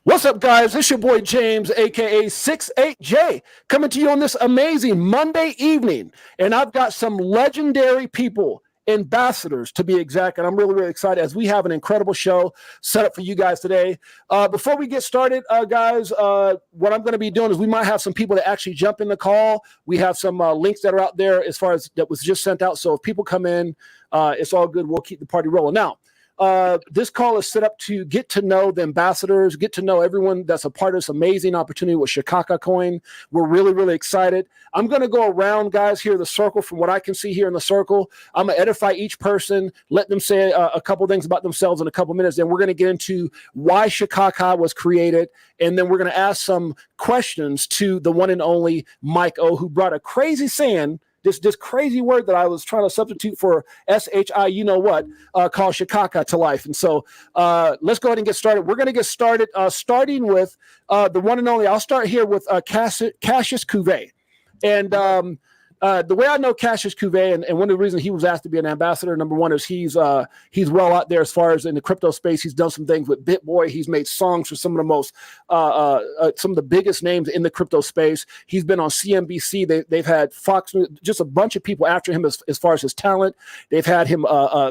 What's up, guys? It's your boy James, aka Six8Jay, coming to you on this amazing Monday evening. And I've got some legendary people, ambassadors to be exact, and I'm really, really excited as we have an incredible show set up for you guys today. Before we get started, guys, what I'm going to be doing is we might have some people that actually jump in the call. We have some links that are out there as far as that was just sent out. So if people come in, it's all good. We'll keep the party rolling. Now, this call is set up to get to know the ambassadors, get to know everyone that's a part of this amazing opportunity with Shakaka coin. We're really, really excited. I'm going to go around, guys, here in the circle from what I can see here in the circle. I'm going to edify each person, let them say a couple things about themselves in a couple minutes. Then we're going to get into why Shikaka was created. And then we're going to ask some questions to the one and only Mike O, who brought a crazy saying, this crazy word that I was trying to substitute for SHI, you know what, called Shakaka to life. And so let's go ahead and get started. We're going to get started, starting with the one and only. I'll start here with Cassius Cuvée. And the way I know Cassius Cuvée, and one of the reasons he was asked to be an ambassador, number one, is he's well out there as far as in the crypto space. He's done some things with BitBoy. He's made songs for some of the most, some of the biggest names in the crypto space. He's been on CNBC. They've had Fox News, just a bunch of people after him as far as his talent. They've had him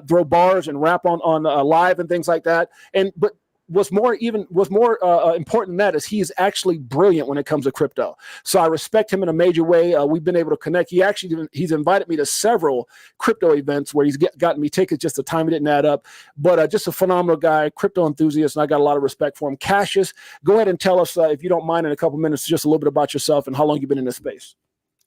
throw bars and rap on live and things like that. But what's more important than that is he's actually brilliant when it comes to crypto. So I respect him in a major way. We've been able to connect. He's invited me to several crypto events where he's gotten me tickets. Just the time it didn't add up, but just a phenomenal guy, crypto enthusiast, and I got a lot of respect for him. Cassius, go ahead and tell us, if you don't mind, in a couple minutes, just a little bit about yourself and how long you've been in this space.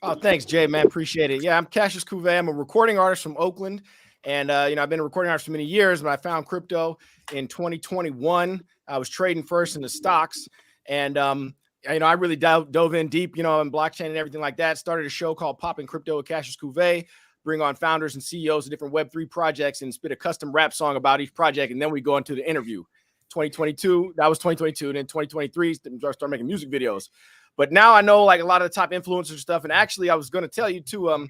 Oh, thanks, Jay, man. Appreciate it. Yeah, I'm Cassius Cuvée. I'm a recording artist from Oakland. And, I've been a recording artist for many years, but I found crypto in 2021. I was trading first in the stocks. And, I really dove in deep, in blockchain and everything like that. Started a show called Popping Crypto with Cassius Cuvée, bring on founders and CEOs of different Web3 projects and spit a custom rap song about each project. And then we go into the interview. 2022, that was 2022. And then 2023, start making music videos. But now I know like a lot of the top influencers and stuff. And actually, I was going to tell you too,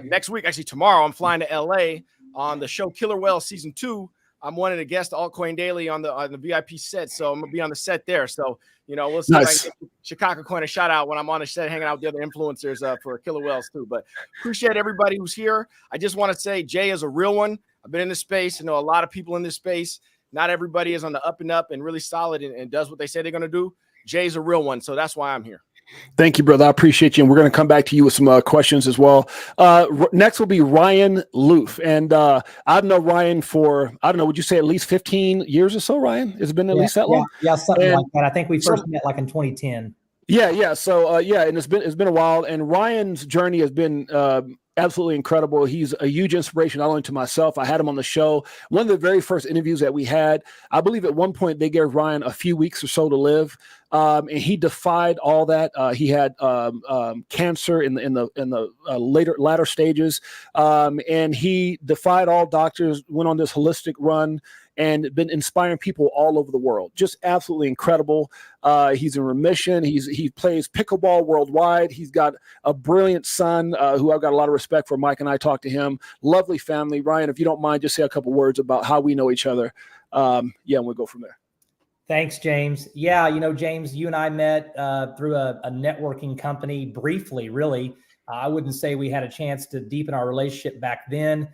next week, actually tomorrow, I'm flying to LA on the show Killer Whale Season 2. I'm one of the guests, Altcoin Daily on the VIP set. So I'm gonna be on the set there. So, we'll see if I can get Shikaka coin a shout out when I'm on the set hanging out with the other influencers for Killer Whales too. But appreciate everybody who's here. I just want to say Jay is a real one. I've been in this space. I know a lot of people in this space. Not everybody is on the up and up and really solid and does what they say they're going to do. Jay's a real one. So that's why I'm here. Thank you, brother. I appreciate you. And we're going to come back to you with some questions as well. Next will be Ryan Loof. And I've known Ryan for, I don't know, would you say at least 15 years or so, Ryan? Has it been at least that long? Yeah, something like that. I think we first met like in 2010. Yeah. So, and it's been a while. And Ryan's journey has been absolutely incredible. He's a huge inspiration, not only to myself. I had him on the show. One of the very first interviews that we had, I believe at one point they gave Ryan a few weeks or so to live. And he defied all that. He had cancer in the latter stages, and he defied all doctors. Went on this holistic run and been inspiring people all over the world. Just absolutely incredible. He's in remission. He plays pickleball worldwide. He's got a brilliant son who I've got a lot of respect for. Mike and I talked to him. Lovely family. Ryan, if you don't mind, just say a couple words about how we know each other. And we'll go from there. Thanks, James. Yeah, James, you and I met through a networking company briefly, really. I wouldn't say we had a chance to deepen our relationship back then.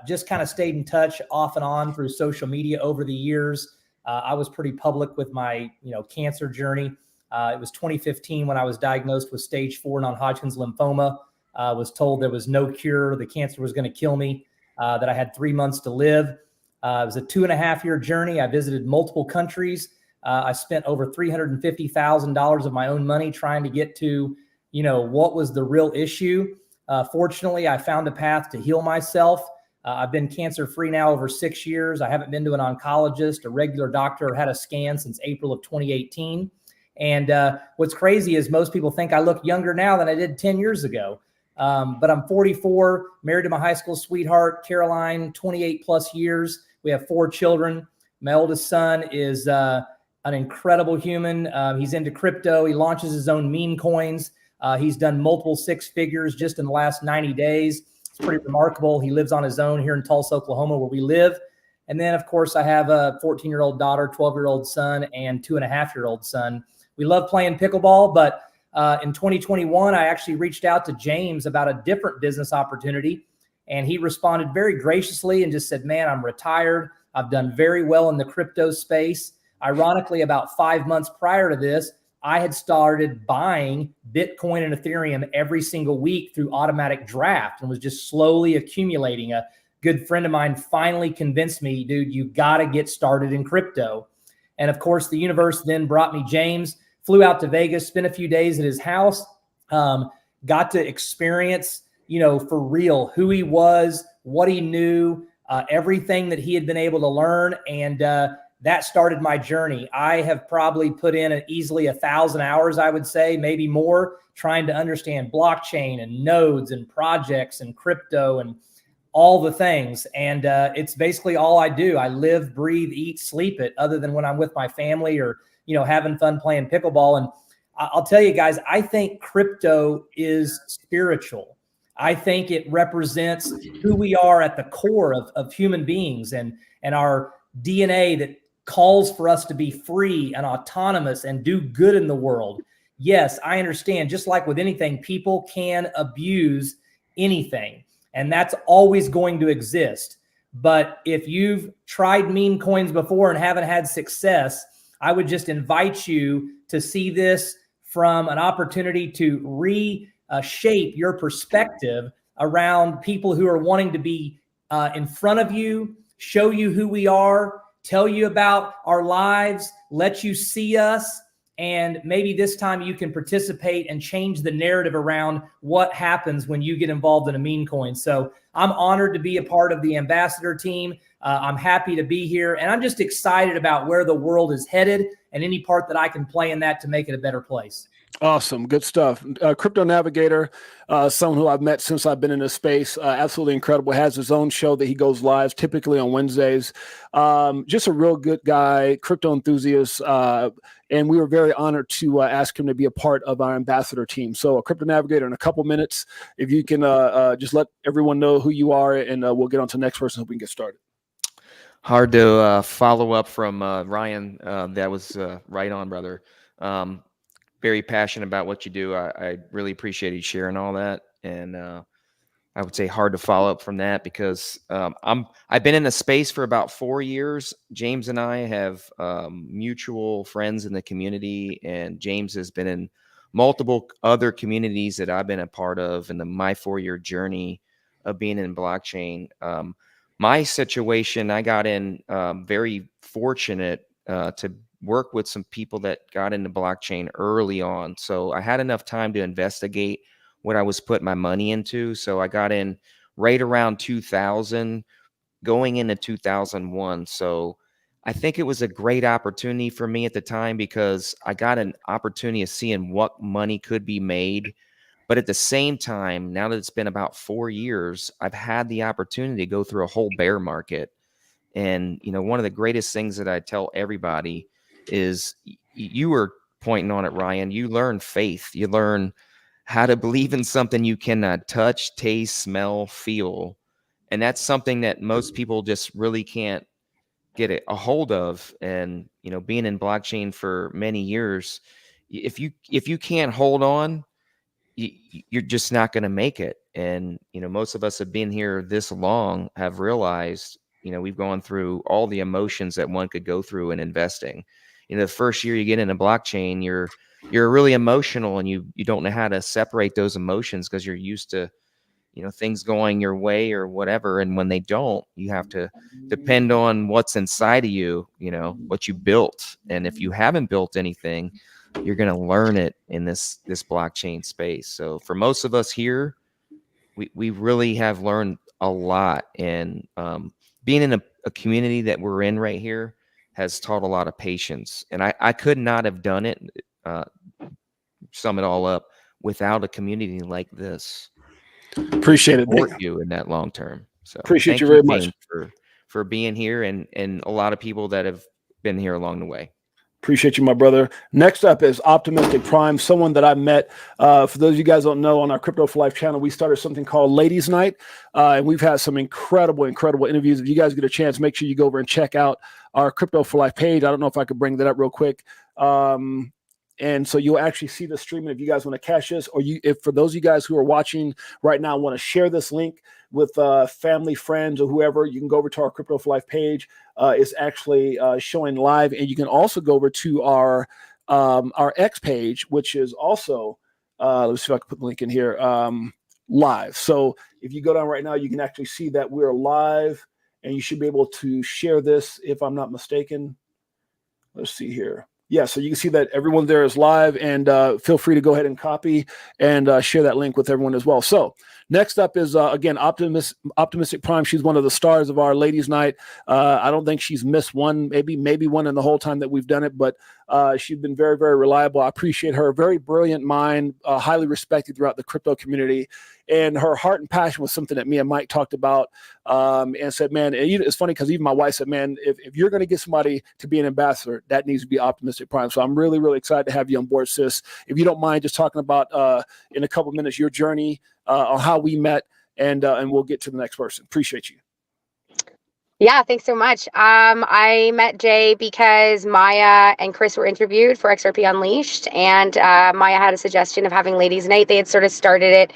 Just kind of stayed in touch off and on through social media over the years. I was pretty public with my, cancer journey. It was 2015 when I was diagnosed with stage 4 non-Hodgkin's lymphoma. Was told there was no cure. The cancer was going to kill me, that I had 3 months to live. It was a 2.5-year journey. I visited multiple countries. I spent over $350,000 of my own money trying to get to, what was the real issue. Fortunately, I found a path to heal myself. I've been cancer-free now over 6 years. I haven't been to an oncologist, a regular doctor, or had a scan since April of 2018. And what's crazy is most people think I look younger now than I did 10 years ago. But I'm 44, married to my high school sweetheart, Caroline, 28 plus years. We have 4 children. My oldest son is an incredible human. He's into crypto. He launches his own meme coins. He's done multiple 6 figures just in the last 90 days. It's pretty remarkable. He lives on his own here in Tulsa, Oklahoma, where we live. And then, of course, I have a 14-year-old daughter, 12-year-old son, and 2.5-year-old son. We love playing pickleball, but in 2021, I actually reached out to James about a different business opportunity, and he responded very graciously and just said, man, I'm retired. I've done very well in the crypto space. Ironically, about 5 months prior to this, I had started buying Bitcoin and Ethereum every single week through automatic draft and was just slowly accumulating. A good friend of mine finally convinced me, dude, you got to get started in crypto. And of course, the universe then brought me James, flew out to Vegas, spent a few days at his house, got to experience, for real, who he was, what he knew, everything that he had been able to learn. And that started my journey. I have probably put in easily 1,000 hours, I would say, maybe more, trying to understand blockchain and nodes and projects and crypto and all the things. And it's basically all I do. I live, breathe, eat, sleep it, other than when I'm with my family or, having fun playing pickleball. And I'll tell you guys, I think crypto is spiritual. I think it represents who we are at the core of human beings and our DNA that calls for us to be free and autonomous and do good in the world. Yes, I understand. Just like with anything, people can abuse anything, and that's always going to exist. But if you've tried meme coins before and haven't had success, I would just invite you to see this from an opportunity to reshape your perspective around people who are wanting to be in front of you, show you who we are, tell you about our lives, let you see us, and maybe this time you can participate and change the narrative around what happens when you get involved in a meme coin. So I'm honored to be a part of the ambassador team. I'm happy to be here, and I'm just excited about where the world is headed and any part that I can play in that to make it a better place. Awesome. Good stuff. Crypto Navigator, someone who I've met since I've been in this space, absolutely incredible, has his own show that he goes live typically on Wednesdays. Just a real good guy, crypto enthusiast. And we were very honored to ask him to be a part of our ambassador team. So a Crypto Navigator in a couple minutes, if you can just let everyone know who you are, and we'll get on to the next person so we can get started. Hard to follow up from Ryan. That was right on, brother. Very passionate about what you do. I really appreciate you sharing all that. And I would say hard to follow up from that because I've been in the space for about 4 years. James and I have mutual friends in the community, and James has been in multiple other communities that I've been a part of in my 4-year journey of being in blockchain. My situation, I got in very fortunate to work with some people that got into blockchain early on. So I had enough time to investigate what I was putting my money into. So I got in right around 2000, going into 2001. So I think it was a great opportunity for me at the time because I got an opportunity of seeing what money could be made. But at the same time, now that it's been about 4 years, I've had the opportunity to go through a whole bear market. And, one of the greatest things that I tell everybody is you were pointing on it, Ryan. You learn faith. You learn how to believe in something you cannot touch, taste, smell, feel. And that's something that most people just really can't get a hold of. And, being in blockchain for many years, if you can't hold on, you're just not going to make it. And, most of us have been here this long, have realized, we've gone through all the emotions that one could go through in investing. The first year you get into blockchain, you're really emotional and you don't know how to separate those emotions because you're used to, things going your way or whatever. And when they don't, you have to depend on what's inside of you, what you built. And if you haven't built anything, you're going to learn it in this blockchain space. So for most of us here, we really have learned a lot. And being in a community that we're in right here has taught a lot of patience. And I could not have done it, sum it all up, without a community like this. Appreciate it. Support you in that long term. So appreciate you very much for being here and a lot of people that have been here along the way. Appreciate you, my brother. Next up is Optimistic Prime, someone that I met. For those of you guys don't know, on our Crypto4Life channel, we started something called Ladies Night, and we've had some incredible interviews. If you guys get a chance, make sure you go over and check out our Crypto4Life page. I don't know if I could bring that up real quick. And so you'll actually see the streaming if you guys want to catch this, or if for those of you guys who are watching right now want to share this link with family, friends, or whoever, you can go over to our Crypto4Life page. It's actually showing live, and you can also go over to our X page, which is also let's see if I can put the link in here, live. So if you go down right now, you can actually see that we're live, and you should be able to share this if I'm not mistaken. Let's see here. Yeah, so you can see that everyone there is live, and feel free to go ahead and copy and share that link with everyone as well. So next up is, again, Optimistic Prime. She's one of the stars of our Ladies Night. I don't think she's missed one, maybe one in the whole time that we've done it, but she's been very, very reliable. I appreciate her. Very brilliant mind, highly respected throughout the crypto community. And her heart and passion was something that me and Mike talked about, and said, man, and it's funny because even my wife said, man, if you're going to get somebody to be an ambassador, that needs to be Optimistic Prime. So I'm really, really excited to have you on board, sis. If you don't mind just talking about in a couple of minutes your journey on how we met, and we'll get to the next person. Appreciate you. Yeah, thanks so much. I met Jay because Maya and Chris were interviewed for XRP Unleashed, and Maya had a suggestion of having Ladies Night. They had sort of started it.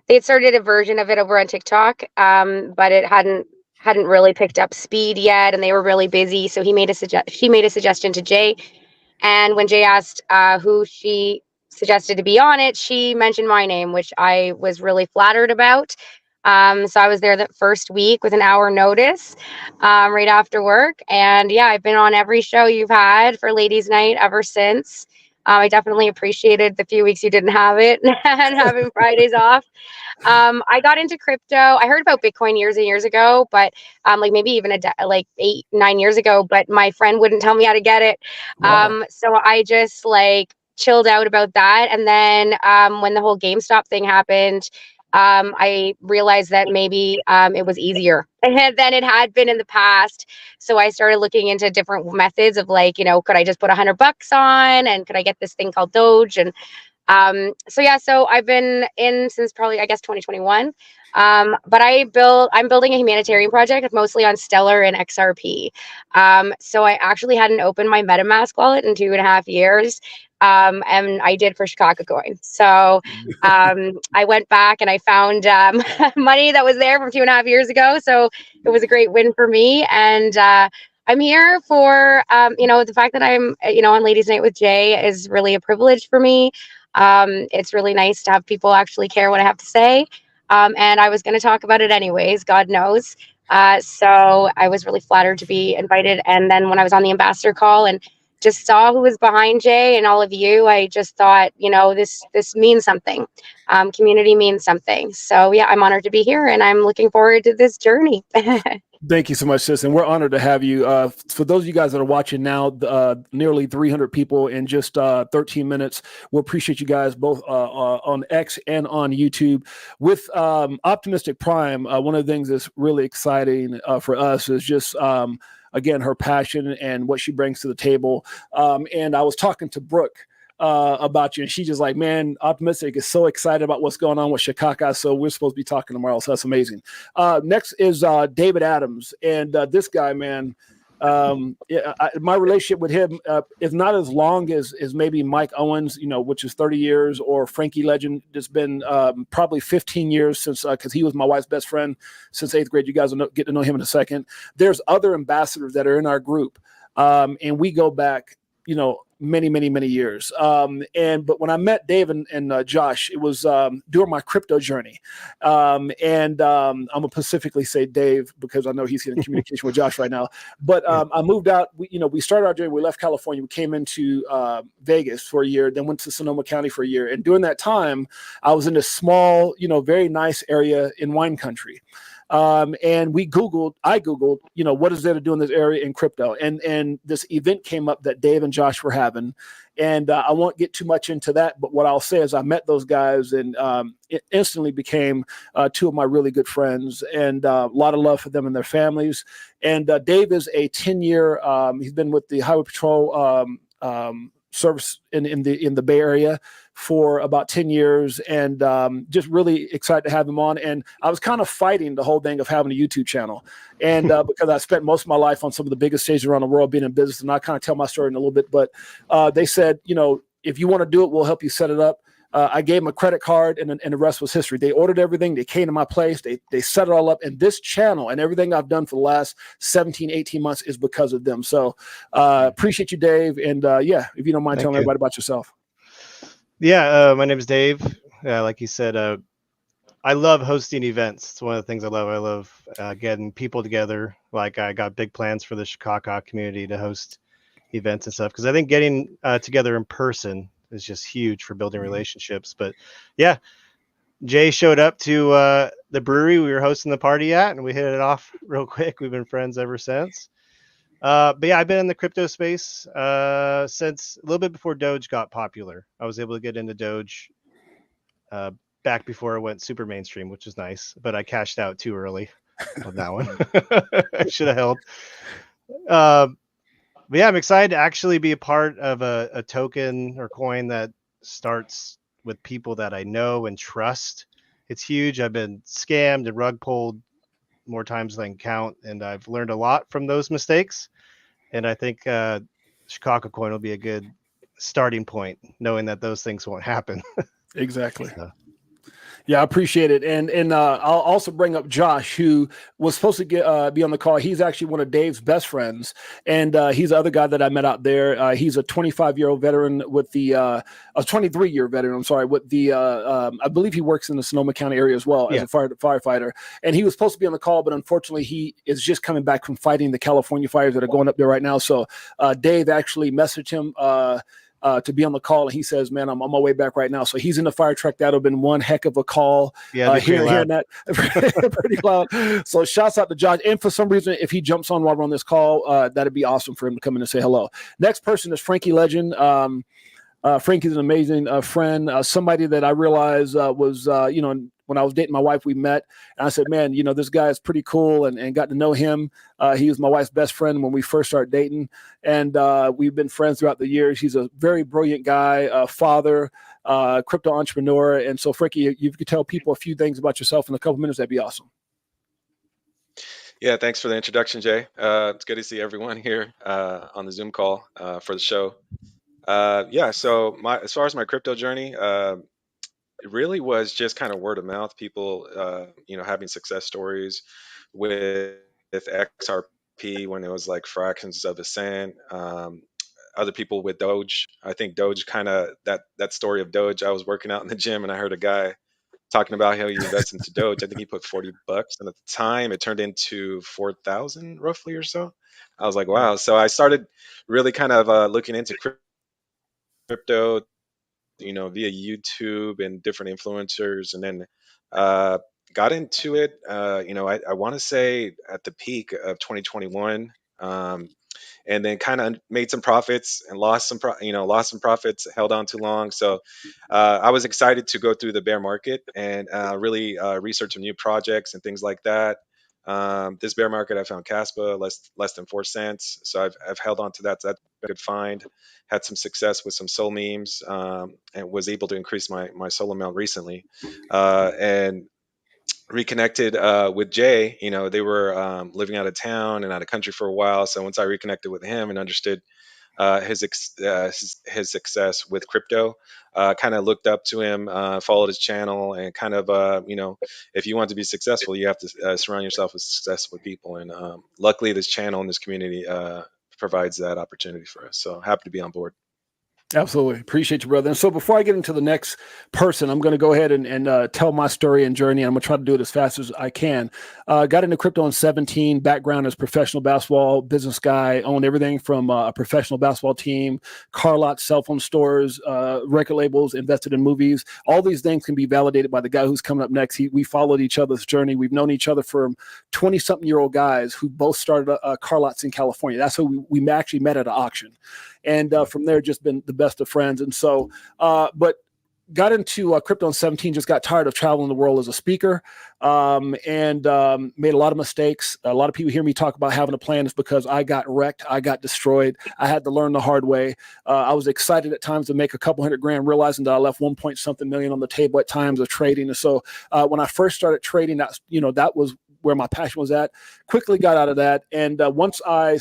They had started a version of it over on TikTok, but it hadn't really picked up speed yet, and they were really busy. So she made a suggestion to Jay, and when Jay asked who she suggested to be on it, she mentioned my name, which I was really flattered about. So I was there the first week with an hour notice, right after work, and yeah, I've been on every show you've had for Ladies Night ever since. I definitely appreciated the few weeks you didn't have it and having Fridays off. I got into crypto. I heard about Bitcoin years and years ago, but like maybe even like 8-9 years ago, but my friend wouldn't tell me how to get it. Wow. So I just like chilled out about that. And then when the whole GameStop thing happened, I realized that maybe it was easier than it had been in the past. So I started looking into different methods of like, could I just put $100 on, and could I get this thing called Doge? And so yeah, so I've been in since probably, I guess, 2021. But I'm building a humanitarian project mostly on Stellar and XRP. So I actually hadn't opened my MetaMask wallet in 2.5 years. And I did for Shakaka coin. So I went back and I found money that was there from 2.5 years ago. So it was a great win for me. And I'm here for, the fact that I'm, on Ladies Night with Jay is really a privilege for me. It's really nice to have people actually care what I have to say. And I was going to talk about it anyways, God knows. So I was really flattered to be invited. And then when I was on the ambassador call and just saw who was behind Jay and all of you, I just thought, this means something. Community means something. So yeah, I'm honored to be here, and I'm looking forward to this journey. Thank you so much, sis. And we're honored to have you. For those of you guys that are watching now, nearly 300 people in just 13 minutes. We appreciate you guys both on X and on YouTube. With Optimistic Prime, one of the things that's really exciting for us is just, again, her passion and what she brings to the table. And I was talking to Brooke about you, and she's just like, man, Optimistic is so excited about what's going on with Shikaka. So we're supposed to be talking tomorrow, so that's amazing. Next is David Adams, and this guy, man, my relationship with him is not as long as maybe Mike Owens, which is 30 years, or Frankie Legend. It's been probably 15 years since, because he was my wife's best friend since 8th grade. You guys will get to know him in a second. There's other ambassadors that are in our group, and we go back, many years. But when I met Dave and Josh, it was during my crypto journey. And I'm gonna specifically say Dave because I know he's in communication with Josh right now. But I moved out. We started our journey. We left California. We came into Vegas for a year, then went to Sonoma County for a year. And during that time, I was in a small, very nice area in wine country. And I Googled, what is there to do in this area in crypto? And this event came up that Dave and Josh were having. And I won't get too much into that, but what I'll say is I met those guys, and it instantly became two of my really good friends, and a lot of love for them and their families. And Dave is a 10-year, he's been with the Highway Patrol service in the Bay Area for about 10 years, and just really excited to have him on. And I was kind of fighting the whole thing of having a YouTube channel, and because I spent most of my life on some of the biggest stages around the world being in business, and I kind of tell my story in a little bit, but they said, if you want to do it, we'll help you set it up. I gave them a credit card, and the rest was history. They ordered everything. They came to my place. They set it all up. And this channel and everything I've done for the last 17, 18 months is because of them. So appreciate you, Dave. And if you don't mind telling everybody about yourself. Yeah, my name is Dave. Like you said, I love hosting events. It's one of the things I love. I love getting people together. Like I got big plans for the Shakaka community to host events and stuff, because I think getting together in person is just huge for building relationships. But yeah, Jay showed up to the brewery we were hosting the party at, and we hit it off real quick. We've been friends ever since. But yeah, I've been in the crypto space since a little bit before Doge got popular. I was able to get into Doge back before it went super mainstream, which is nice, but I cashed out too early on that one. I should have held. But yeah, I'm excited to actually be a part of a token or coin that starts with people that I know and trust. It's huge. I've been scammed and rug pulled more times than I can count, and I've learned a lot from those mistakes. And I think Shikaka coin will be a good starting point, knowing that those things won't happen. Exactly. Yeah, I appreciate it. And I'll also bring up Josh, who was supposed to be on the call. He's actually one of Dave's best friends. And he's the other guy that I met out there. He's a 25-year-old veteran with a 23-year veteran, I'm sorry, with I believe he works in the Sonoma County area as well as a firefighter. And he was supposed to be on the call, but unfortunately he is just coming back from fighting the California fires that are going up there right now. So Dave actually messaged him to be on the call, and he says, man, I'm on my way back right now. So he's in the fire truck. That'll have been one heck of a call. Yeah, hearing that pretty loud. So shouts out to Josh. And for some reason, if he jumps on while we're on this call, that'd be awesome for him to come in and say hello. Next person is Frankie Legend. Frankie's an amazing friend, somebody that I realized was, when I was dating my wife, we met, and I said, man, this guy is pretty cool, and got to know him. He was my wife's best friend when we first started dating, and we've been friends throughout the years. He's a very brilliant guy, father, crypto entrepreneur. And so, Frankie, if you could tell people a few things about yourself in a couple minutes, that'd be awesome. Yeah, thanks for the introduction, Jay. It's good to see everyone here on the Zoom call for the show. So as far as my crypto journey, it really was just kind of word of mouth. People, having success stories with XRP when it was like fractions of a cent. Other people with Doge. I think Doge kind of that story of Doge. I was working out in the gym and I heard a guy talking about how he invested into Doge. I think he put $40, and at the time it turned into 4,000 roughly or so. I was like, wow. So I started really kind of looking into crypto, via YouTube and different influencers, and then got into it. I want to say at the peak of 2021, and then kind of made some profits and lost some profits, held on too long. So I was excited to go through the bear market and really research some new projects and things like that. This bear market, I found Caspa less than 4 cents. So I've held on to that. So that's a good find. Had some success with some Sol memes, and was able to increase my Sol amount recently. And reconnected with Jay. They were living out of town and out of country for a while. So once I reconnected with him and understood his success with crypto, kind of looked up to him, followed his channel, and kind of, if you want to be successful, you have to surround yourself with successful people. And luckily, this channel and this community provides that opportunity for us. So happy to be on board. Absolutely. Appreciate you, brother. And so before I get into the next person, I'm going to go ahead and tell my story and journey. I'm going to try to do it as fast as I can. Got into crypto in 17, background as professional basketball business guy, owned everything from a professional basketball team, car lots, cell phone stores, record labels, invested in movies. All these things can be validated by the guy who's coming up next. We followed each other's journey. We've known each other for 20-something-year-old guys who both started car lots in California. That's how we actually met at an auction. And from there, just been the best of friends. And so, but got into crypto in 17, just got tired of traveling the world as a speaker, and made a lot of mistakes. A lot of people hear me talk about having a plan is because I got wrecked. I got destroyed. I had to learn the hard way. I was excited at times to make a couple $100,000, realizing that I left 1 point something million on the table at times of trading. And so when I first started trading, that was where my passion was at. Quickly got out of that. And once I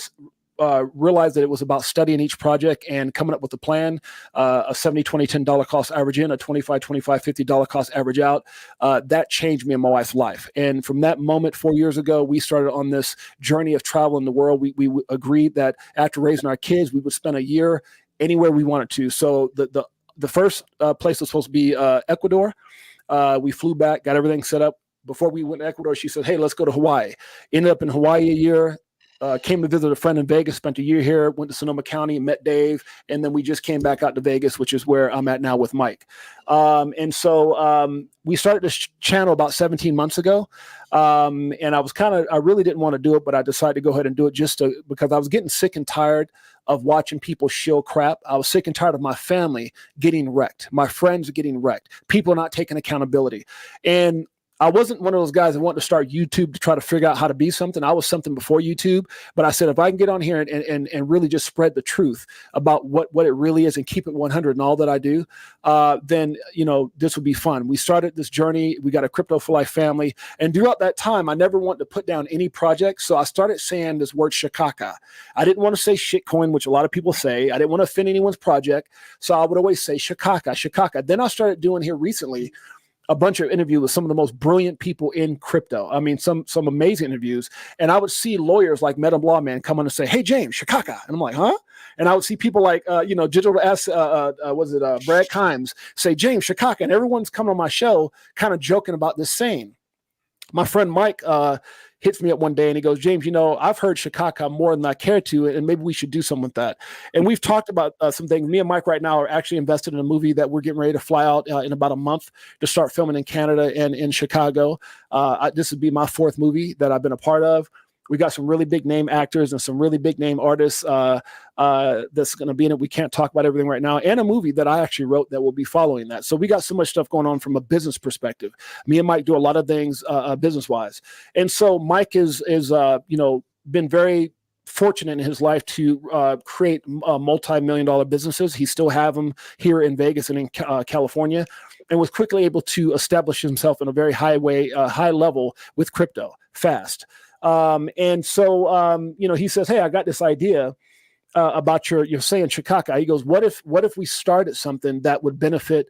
realized that it was about studying each project and coming up with a plan, a $70, $20, $10 cost average in, a $25, $25, $50 cost average out. That changed me and my wife's life. And from that moment, 4 years ago, we started on this journey of traveling the world. We agreed that after raising our kids, we would spend a year anywhere we wanted to. So the first place was supposed to be Ecuador. We flew back, got everything set up. Before we went to Ecuador, she said, hey, let's go to Hawaii. Ended up in Hawaii a year. Came to visit a friend in Vegas, spent a year here, went to Sonoma County, met Dave, and then we just came back out to Vegas, which is where I'm at now with Mike. And so we started this channel about 17 months ago. And I really didn't want to do it, but I decided to go ahead and do it because I was getting sick and tired of watching people shill crap. I was sick and tired of my family getting wrecked, my friends getting wrecked, people not taking accountability. And I wasn't one of those guys that wanted to start YouTube to try to figure out how to be something. I was something before YouTube, but I said, if I can get on here and really just spread the truth about what it really is and keep it 100 in all that I do, then, this would be fun. We started this journey. We got a Crypto4Life family. And throughout that time, I never wanted to put down any project. So I started saying this word Shakaka. I didn't want to say shitcoin, which a lot of people say. I didn't want to offend anyone's project. So I would always say Shakaka, Shakaka. Then I started doing here recently a bunch of interviews with some of the most brilliant people in crypto. I mean, some amazing interviews. And I would see lawyers like Madam Lawman come on and say, hey, James, Shakaka. And I'm like, huh? And I would see people like, Digital S, Brad Kimes say, James, Shakaka. And everyone's coming on my show kind of joking about this saying. My friend Mike hits me up one day and he goes, James, I've heard Shikaka more than I care to, and maybe we should do something with that. And we've talked about some things. Me and Mike right now are actually invested in a movie that we're getting ready to fly out in about a month to start filming in Canada and in Chicago. This would be my fourth movie that I've been a part of. We got some really big name actors and some really big name artists that's going to be in it. We can't talk about everything right now. And a movie that I actually wrote that will be following that. So we got so much stuff going on from a business perspective. Me and Mike do a lot of things business-wise. And so Mike is been very fortunate in his life to create multi-million-dollar businesses. He still have them here in Vegas and in California, and was quickly able to establish himself in a very high level with crypto fast. And so, he says, hey, I got this idea about you're saying Shikaka. He goes, what if we started something that would benefit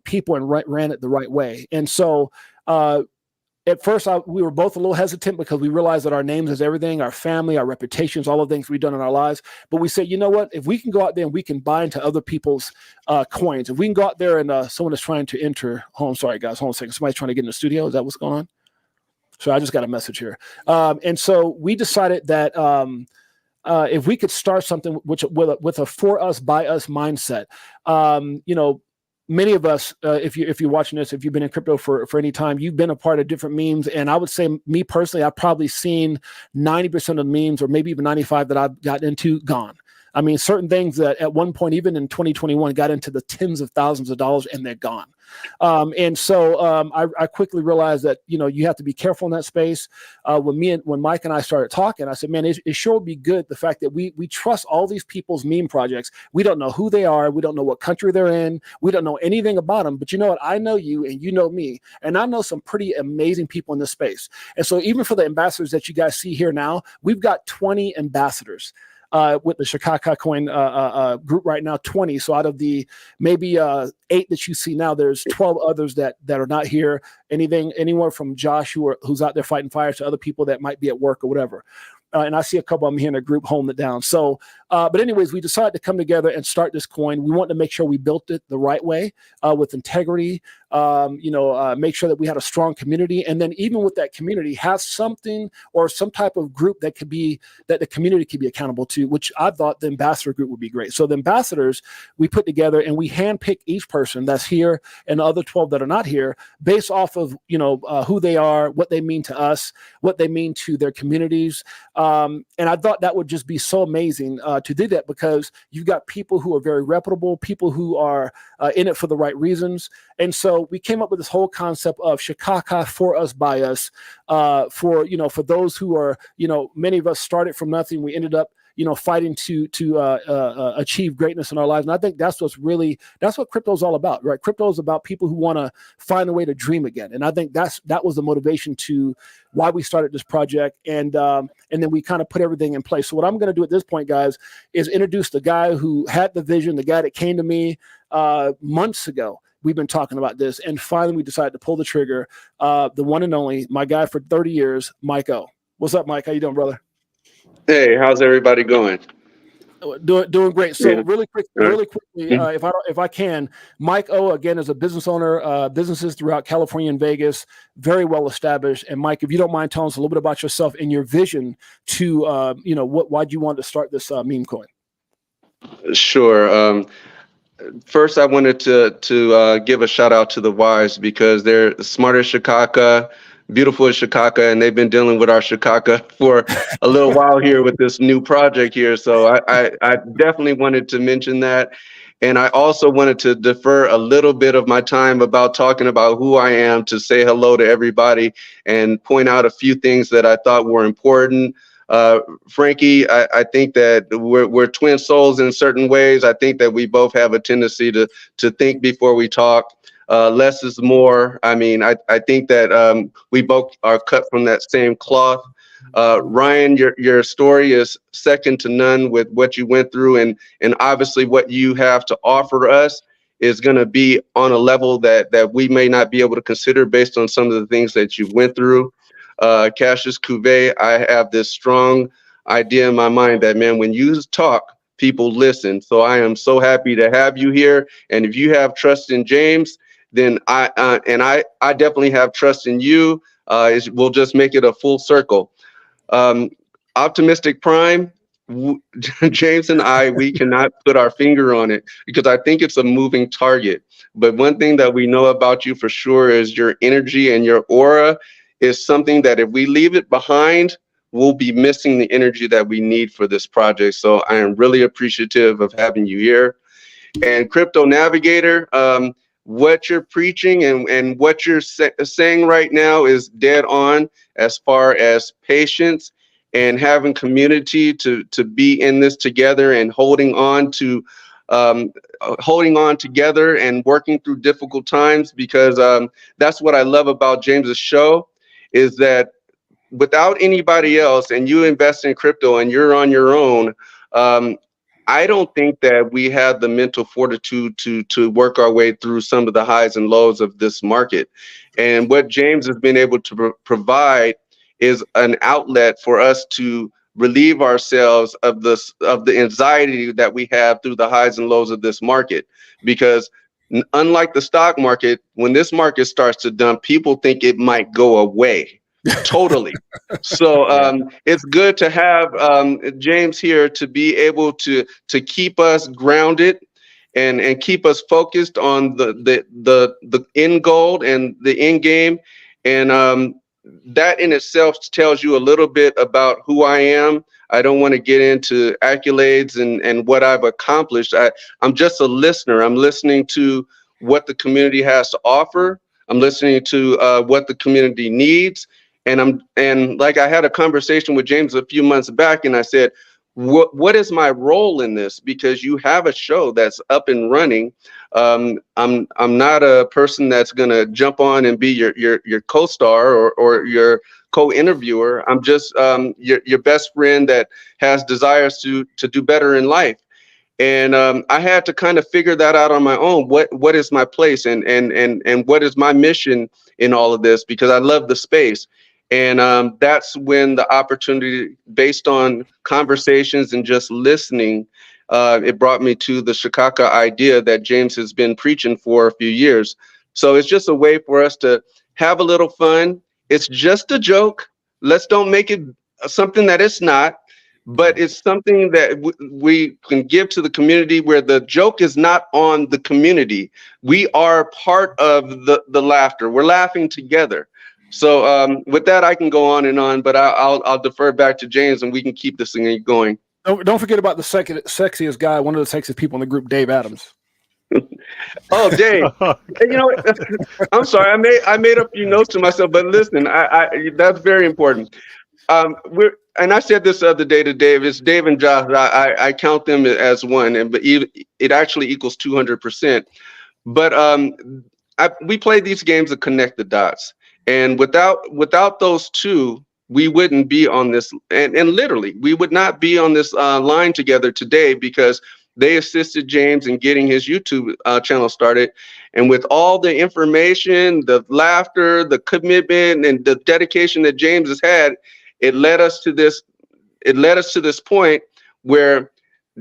people and ran it the right way? And so at first we were both a little hesitant because we realized that our names is everything, our family, our reputations, all the things we've done in our lives. But we said, you know what, if we can go out there and we can buy into other people's coins, if we can go out there and someone is trying to enter home. Sorry, guys, hold on a second. Somebody's trying to get in the studio. Is that what's going on? So I just got a message here. And so we decided that if we could start something with a for us, by us mindset, many of us, if you're watching this, if you've been in crypto for any time, you've been a part of different memes. And I would say, me personally, I've probably seen 90% of the memes, or maybe even 95 that I've gotten into, gone. I mean, certain things that at one point, even in 2021, got into the tens of thousands of dollars, and they're gone. And so I quickly realized that, you have to be careful in that space. When Mike and I started talking, I said, man, it sure would be good, the fact that we trust all these people's meme projects. We don't know who they are. We don't know what country they're in. We don't know anything about them. But you know what? I know you and you know me. And I know some pretty amazing people in this space. And so even for the ambassadors that you guys see here now, we've got 20 ambassadors. With the Shikaka coin group right now, 20. So out of the maybe 8 that you see now, there's 12 others that are not here. Anywhere from Josh, who's out there fighting fires, to other people that might be at work or whatever. And I see a couple of them here in a group holding it down. So, but anyways, we decided to come together and start this coin. We wanted to make sure we built it the right way, with integrity, make sure that we had a strong community. And then even with that community, have something or some type of group that the community could be accountable to, which I thought the ambassador group would be great. So the ambassadors we put together, and we handpick each person that's here and the other 12 that are not here based off of, who they are, what they mean to us, what they mean to their communities. And I thought that would just be so amazing, to do that, because you've got people who are very reputable, people who are in it for the right reasons. And so we came up with this whole concept of Shikaka, for us, by us, for those who are, many of us started from nothing. We ended up fighting to achieve greatness in our lives. And I think that's what crypto is all about, right? Crypto is about people who want to find a way to dream again. And I think that was the motivation to why we started this project. And then we kind of put everything in place. So what I'm going to do at this point, guys, is introduce the guy who had the vision, the guy that came to me months ago. We've been talking about this, and finally we decided to pull the trigger. The one and only, my guy for 30 years, Mike O. What's up, Mike? How you doing, brother? Hey, how's everybody going? Doing great. So Yeah. really quickly, if I can, Mike O, again, is a business owner, businesses throughout California and Vegas, very well established. And Mike, if you don't mind telling us a little bit about yourself and your vision to, why'd you want to start this meme coin? Sure. First, I wanted to give a shout out to the Wise, because they're smart as Shakaka, beautiful as Shikaka, and they've been dealing with our Shikaka for a little while here with this new project here. So I definitely wanted to mention that. And I also wanted to defer a little bit of my time about talking about who I am, to say hello to everybody and point out a few things that I thought were important. Frankie, I think that we're twin souls in certain ways. I think that we both have a tendency to think before we talk. Less is more. I mean, I think that we both are cut from that same cloth. Ryan, your story is second to none with what you went through, and obviously what you have to offer us is going to be on a level that we may not be able to consider based on some of the things that you went through. Cassius Cuvée, I have this strong idea in my mind that, man, when you talk, people listen. So I am so happy to have you here. And if you have trust in James, then I definitely have trust in you. We'll just make it a full circle. Optimistic Prime, James and we cannot put our finger on it, because I think it's a moving target. But one thing that we know about you for sure is your energy and your aura is something that if we leave it behind, we'll be missing the energy that we need for this project. So I am really appreciative of having you here. And Crypto Navigator, what you're preaching and what you're saying right now is dead on, as far as patience and having community to be in this together and holding on together and working through difficult times, because that's what I love about James's show, is that without anybody else, and you invest in crypto and you're on your own, I don't think that we have the mental fortitude to work our way through some of the highs and lows of this market. And what James has been able to provide is an outlet for us to relieve ourselves of the anxiety that we have through the highs and lows of this market. Because unlike the stock market, when this market starts to dump, people think it might go away. Totally. So it's good to have James here to be able to keep us grounded and keep us focused on the end goal and the end game. And that in itself tells you a little bit about who I am. I don't want to get into accolades and what I've accomplished. I'm just a listener. I'm listening to what the community has to offer. I'm listening to what the community needs. And like I had a conversation with James a few months back, and I said, what is my role in this? Because you have a show that's up and running. I'm not a person that's gonna jump on and be your co-star or your co-interviewer. I'm just your best friend that has desires to do better in life. And I had to kind of figure that out on my own. What is my place and what is my mission in all of this? Because I love the space. And that's when the opportunity, based on conversations and just listening, it brought me to the Shakaka idea that James has been preaching for a few years. So it's just a way for us to have a little fun. It's just a joke. Let's don't make it something that it's not, but it's something that we can give to the community, where the joke is not on the community. We are part of the laughter. We're laughing together. So with that, I can go on and on, but I'll defer back to James, and we can keep this thing going. Don't forget about the sexiest guy, one of the sexiest people in the group, Dave Adams. Oh, Dave. You know, I'm sorry. I made a few notes to myself, but listen, I that's very important. And I said this the other day to Dave. It's Dave and Josh. I count them as one, and but it actually equals 200%. But we play these games to connect the dots, and without those two, we wouldn't be on this, and literally, we would not be on this line together today because they assisted James in getting his YouTube channel started. And with all the information, the laughter, the commitment, and the dedication that James has had, it led us to this. It led us to this point where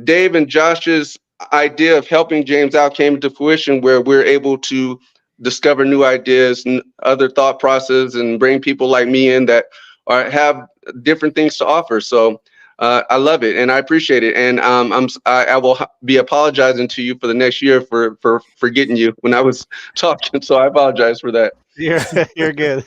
Dave and Josh's idea of helping James out came to fruition, where we're able to discover new ideas and other thought processes and bring people like me in that have different things to offer. So I love it and I appreciate it. And I will be apologizing to you for the next year for forgetting you when I was talking. So I apologize for that. You're good.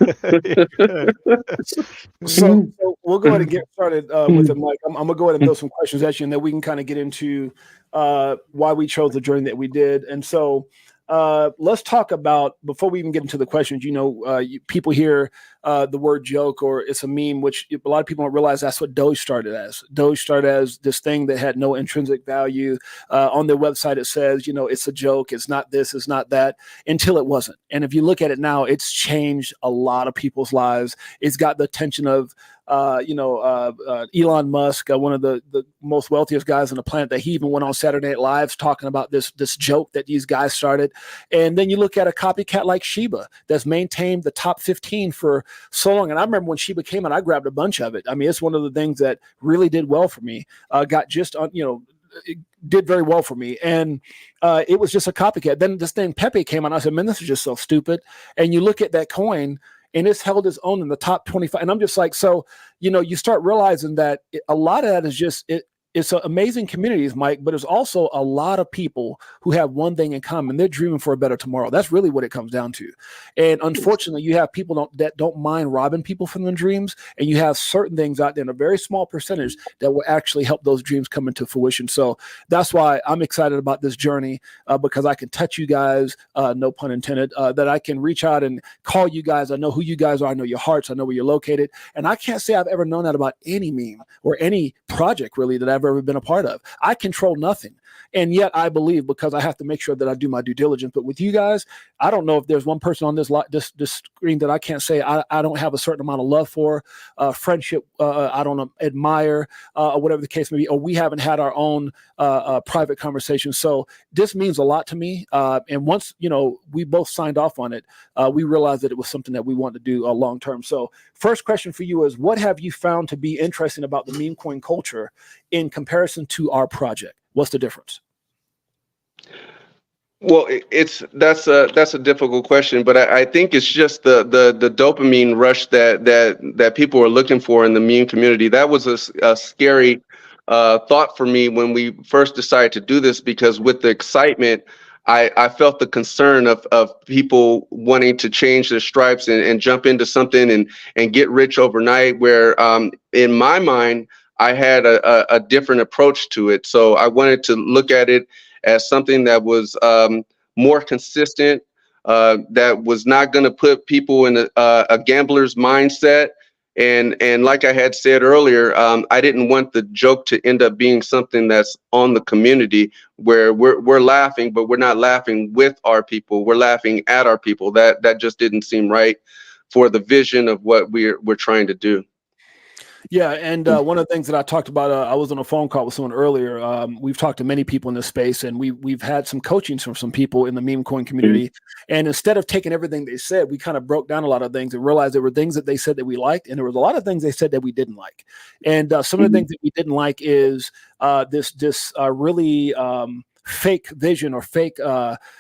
So we'll go ahead and get started with it, Mike. I'm gonna go ahead and throw some questions at you, and then we can kind of get into why we chose the journey that we did. And so let's talk about, before we even get into the questions, people hear the word joke or it's a meme, which a lot of people don't realize that's what Doge started as. Doge started as this thing that had no intrinsic value. On their website, it says, it's a joke. It's not this, it's not that, until it wasn't. And if you look at it now, it's changed a lot of people's lives. It's got the attention of Elon Musk, one of the most wealthiest guys on the planet, that he even went on Saturday Night Live talking about this joke that these guys started. And then you look at a copycat like Shiba that's maintained the top 15 for so long. And I remember when Shiba came out, I grabbed a bunch of it. I mean, it's one of the things that really did well for me. It did very well for me. And it was just a copycat. Then this thing Pepe came out, and I said, man, this is just so stupid. And you look at that coin, and it's held its own in the top 25. And I'm just like, so, you start realizing that a lot of that is just, it's amazing communities, Mike, but it's also a lot of people who have one thing in common. They're dreaming for a better tomorrow. That's really what it comes down to. And unfortunately, you have people that don't mind robbing people from their dreams. And you have certain things out there in a very small percentage that will actually help those dreams come into fruition. So that's why I'm excited about this journey, because I can touch you guys, no pun intended, that I can reach out and call you guys. I know who you guys are. I know your hearts. I know where you're located. And I can't say I've ever known that about any meme or any project really that I've ever been a part of. I control nothing. And yet I believe, because I have to make sure that I do my due diligence. But with you guys, I don't know if there's one person on this screen that I can't say I don't have a certain amount of love for, friendship, I don't admire, or whatever the case may be, or we haven't had our own private conversation. So this means a lot to me. And once, we both signed off on it, we realized that it was something that we wanted to do long term. So first question for you is, what have you found to be interesting about the meme coin culture in comparison to our project? What's the difference? Well, that's a difficult question, but I think it's just the dopamine rush that people are looking for in the meme community. That was a scary thought for me when we first decided to do this, because with the excitement, I felt the concern of people wanting to change their stripes and jump into something and get rich overnight, where in my mind, I had a different approach to it. So I wanted to look at it as something that was more consistent, that was not going to put people in a gambler's mindset. And like I had said earlier, I didn't want the joke to end up being something that's on the community, where we're laughing, but we're not laughing with our people. We're laughing at our people. That just didn't seem right for the vision of what we're trying to do. Yeah, and one of the things that I talked about, I was on a phone call with someone earlier. We've talked to many people in this space, and we've had some coachings from some people in the meme coin community. And instead of taking everything they said, we kind of broke down a lot of things and realized there were things that they said that we liked, and there was a lot of things they said that we didn't like. And some of the things that we didn't like is this really fake vision or fake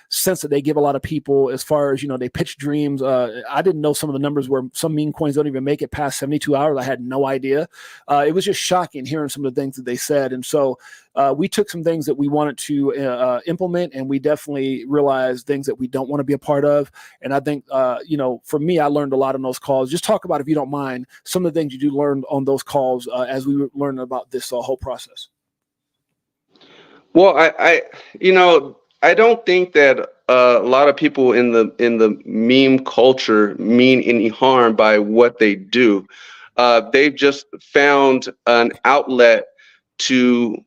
sense that they give a lot of people as far as, they pitch dreams. I didn't know some of the numbers where some meme coins don't even make it past 72 hours. I had no idea. It was just shocking hearing some of the things that they said. And so we took some things that we wanted to implement, and we definitely realized things that we don't want to be a part of. And I think, for me, I learned a lot on those calls. Just talk about, if you don't mind, some of the things you do learn on those calls as we were learning about this whole process. Well, I don't think that a lot of people in the meme culture mean any harm by what they do. They've just found an outlet to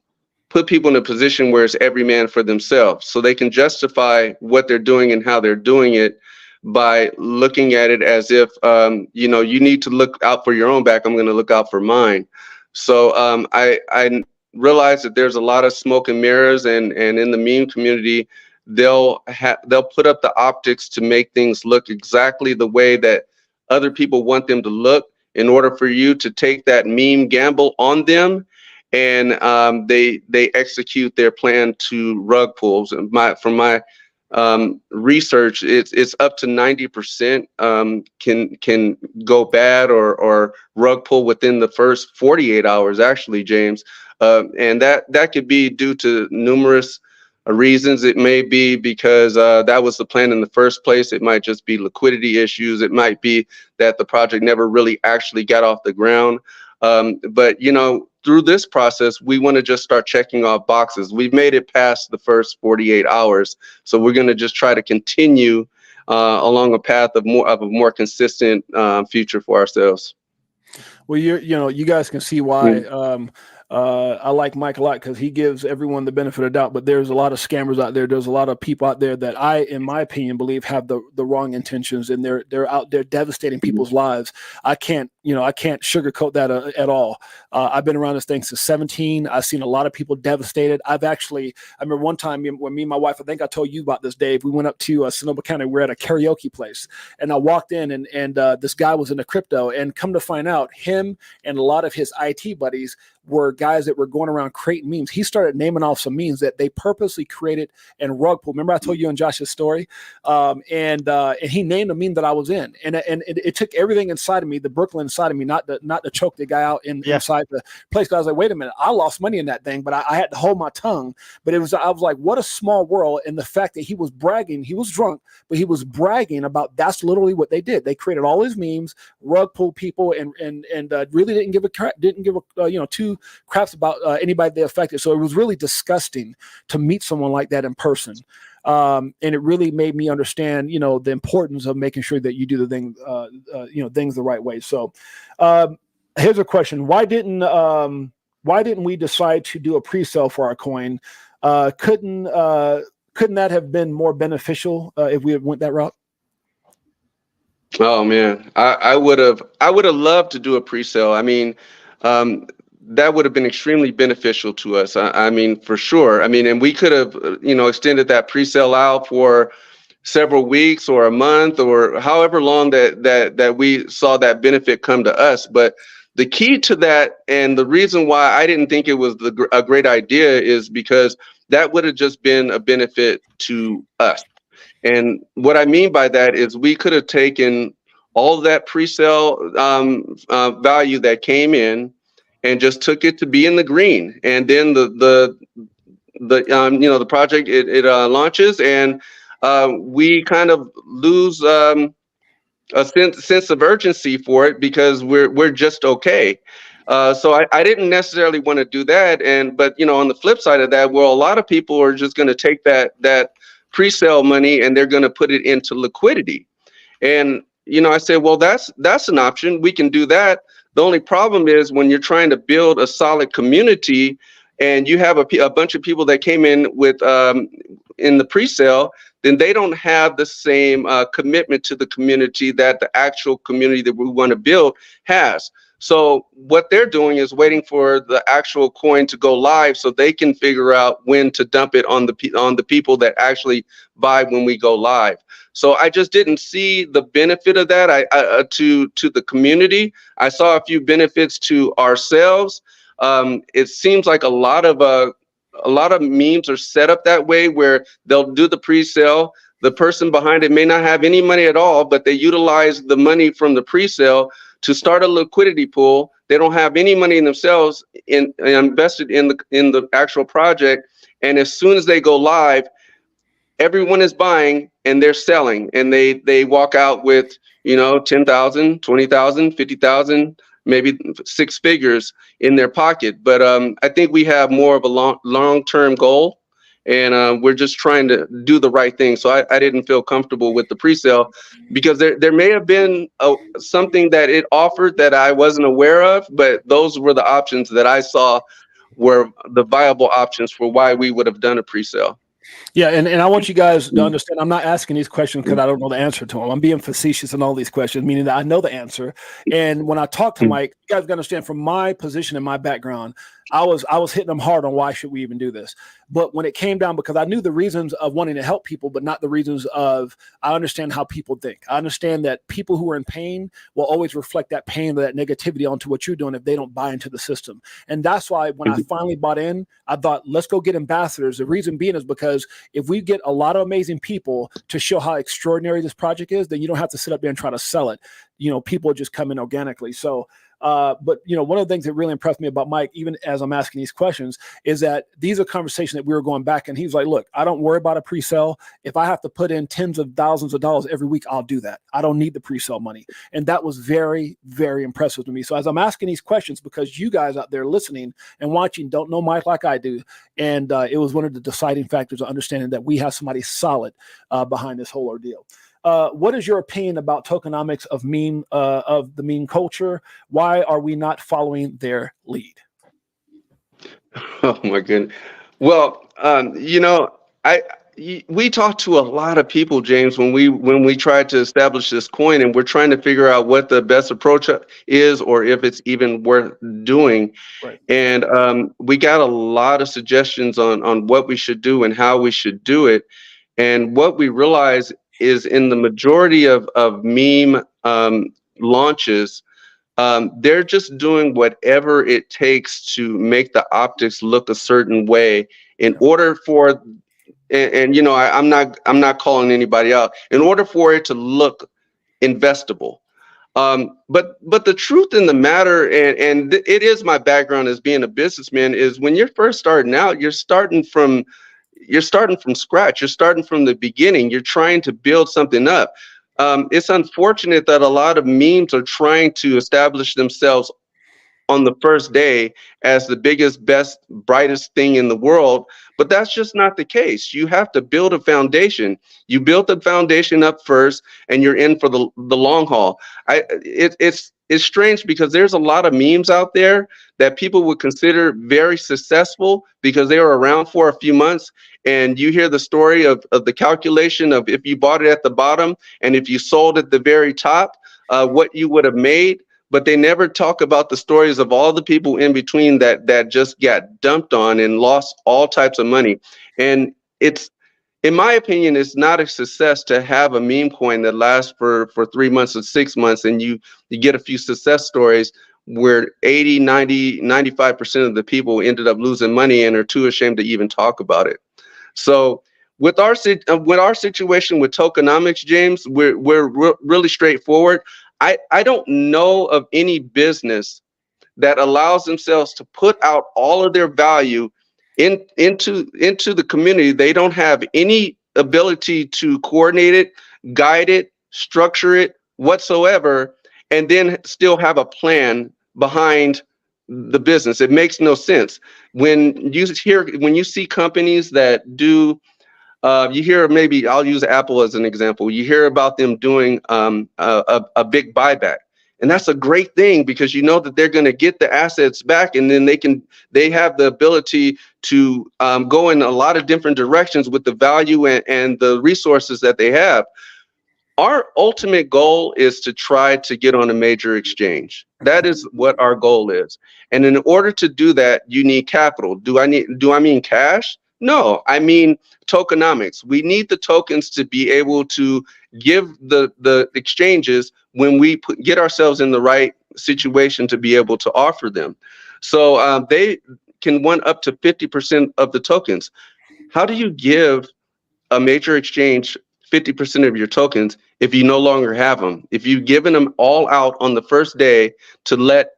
put people in a position where it's every man for themselves, so they can justify what they're doing and how they're doing it by looking at it as if you need to look out for your own back. I'm going to look out for mine. So I realize that there's a lot of smoke and mirrors, and in the meme community, they'll put up the optics to make things look exactly the way that other people want them to look in order for you to take that meme gamble on them. And they execute their plan to rug pulls. And from my research, it's up to 90% can go bad or rug pull within the first 48 hours, actually, James. And that could be due to numerous reasons. It may be because that was the plan in the first place. It might just be liquidity issues. It might be that the project never really actually got off the ground. But through this process, we want to just start checking off boxes. We've made it past the first 48 hours, so we're going to just try to continue along a path of a more consistent future for ourselves. Well, you guys can see why I like Mike a lot, because he gives everyone the benefit of doubt. But there's a lot of scammers out there. There's a lot of people out there that in my opinion, believe have the wrong intentions, and they're out there devastating people's lives. I can't sugarcoat that at all. I've been around this thing since 17. I've seen a lot of people devastated. I remember one time when me and my wife, I think I told you about this, Dave, we went up to Sonoma County. We're at a karaoke place, and I walked in, and this guy was into crypto, and come to find out, him and a lot of his IT buddies were guys that were going around creating memes. He started naming off some memes that they purposely created and rug pulled. Remember I told you in Josh's story? And he named a meme that I was in. And it took everything inside of me, the Brooklyn inside of me, not to choke the guy out inside the place. I was like, wait a minute, I lost money in that thing, but I had to hold my tongue. But I was like, what a small world. And the fact that he was bragging, he was drunk, but he was bragging about that's literally what they did. They created all his memes, rug pulled people, and really didn't give two craps about anybody they affected. So it was really disgusting to meet someone like that in person. And it really made me understand, the importance of making sure that you do the thing, things the right way. So here's a question. Why didn't we decide to do a pre-sale for our coin? Couldn't that have been more beneficial if we had went that route? Oh man, I would have loved to do a pre-sale. I mean, that would have been extremely beneficial to us. I mean, for sure. I mean, and we could have, extended that pre-sale out for several weeks or a month or however long that we saw that benefit come to us. But the key to that, and the reason why I didn't think it was a great idea, is because that would have just been a benefit to us. And what I mean by that is we could have taken all that pre-sale value that came in and just took it to be in the green. And then the project it launches, and we kind of lose a sense of urgency for it because we're just okay. So I didn't necessarily want to do that. But on the flip side of that, well, a lot of people are just going to take that pre-sale money and they're going to put it into liquidity. And I said, well, that's an option. We can do that. The only problem is when you're trying to build a solid community and you have a bunch of people that came in with in the pre-sale, then they don't have the same commitment to the community that the actual community that we want to build has. So what they're doing is waiting for the actual coin to go live so they can figure out when to dump it on the people that actually buy when we go live. So I just didn't see the benefit of that to the community. I saw a few benefits to ourselves. It seems like a lot of memes are set up that way where they'll do the pre-sale. The person behind it may not have any money at all, but they utilize the money from the pre-sale to start a liquidity pool. They don't have any money in themselves invested in the actual project. And as soon as they go live, everyone is buying and they're selling, and they walk out with, $10,000, $20,000, $50,000, maybe 6 figures in their pocket. But I think we have more of a long-term goal, and we're just trying to do the right thing. So I didn't feel comfortable with the pre-sale because there may have been something that it offered that I wasn't aware of, but those were the options that I saw were the viable options for why we would have done a pre-sale. Yeah, and I want you guys to understand, I'm not asking these questions because I don't know the answer to them. I'm being facetious in all these questions, meaning that I know the answer. And when I talk to Mike, you guys got to understand from my position and my background, I was hitting them hard on why should we even do this. But when it came down, because I knew the reasons of wanting to help people, but not the reasons of, I understand how people think. I understand that people who are in pain will always reflect that pain or that negativity onto what you're doing if they don't buy into the system. And that's why when I finally bought in, I thought, let's go get ambassadors. The reason being is because if we get a lot of amazing people to show how extraordinary this project is, then you don't have to sit up there and try to sell it. You know, people just come in organically. So, but you know, one of the things that really impressed me about Mike, even as I'm asking these questions, is that these are conversations that we were going back, and he was like, look, I don't worry about a pre-sale. If I have to put in tens of thousands of dollars every week, I'll do that. I don't need the pre-sale money. And that was very, very impressive to me. So as I'm asking these questions, because you guys out there listening and watching don't know Mike like I do, and it was one of the deciding factors of understanding that we have somebody solid behind this whole ordeal. What is your opinion about tokenomics of the meme culture? Why are we not following their lead? Oh my goodness. Well, you know, we talked to a lot of people, James, when we tried to establish this coin, and we're trying to figure out what the best approach is, or if it's even worth doing. Right. And we got a lot of suggestions on what we should do and how we should do it. And what we realized is in the majority of meme launches, they're just doing whatever it takes to make the optics look a certain way in order for, and you know, I'm not calling anybody out, in order for it to look investable. But the truth in the matter, and it is my background as being a businessman, is when you're first starting out, you're starting from scratch. You're starting from the beginning. You're trying to build something up. It's unfortunate that a lot of memes are trying to establish themselves on the first day as the biggest, best, brightest thing in the world. But that's just not the case. You have to build a foundation. You build the foundation up first, and you're in for the long haul. It's strange because there's a lot of memes out there that people would consider very successful because they were around for a few months. And you hear the story of the calculation of if you bought it at the bottom and if you sold at the very top, what you would have made. But they never talk about the stories of all the people in between that just got dumped on and lost all types of money. And it's, in my opinion, it's not a success to have a meme coin that lasts for 3 months or 6 months, and you get a few success stories where 80, 90, 95% of the people ended up losing money and are too ashamed to even talk about it. So with our situation with tokenomics, James, we're really straightforward. I don't know of any business that allows themselves to put out all of their value into the community. They don't have any ability to coordinate it, guide it, structure it whatsoever, and then still have a plan behind the business. It makes no sense. When you see companies that do, you hear, maybe I'll use Apple as an example. You hear about them doing a big buyback, and that's a great thing because you know that they're going to get the assets back, and then they have the ability to go in a lot of different directions with the value and the resources that they have. Our ultimate goal is to try to get on a major exchange. That is what our goal is. And in order to do that, you need capital. Do I mean cash? No, I mean tokenomics. We need the tokens to be able to give the exchanges when we get ourselves in the right situation to be able to offer them. So they can want up to 50% of the tokens. How do you give a major exchange 50% of your tokens if you no longer have them? If you've given them all out on the first day to let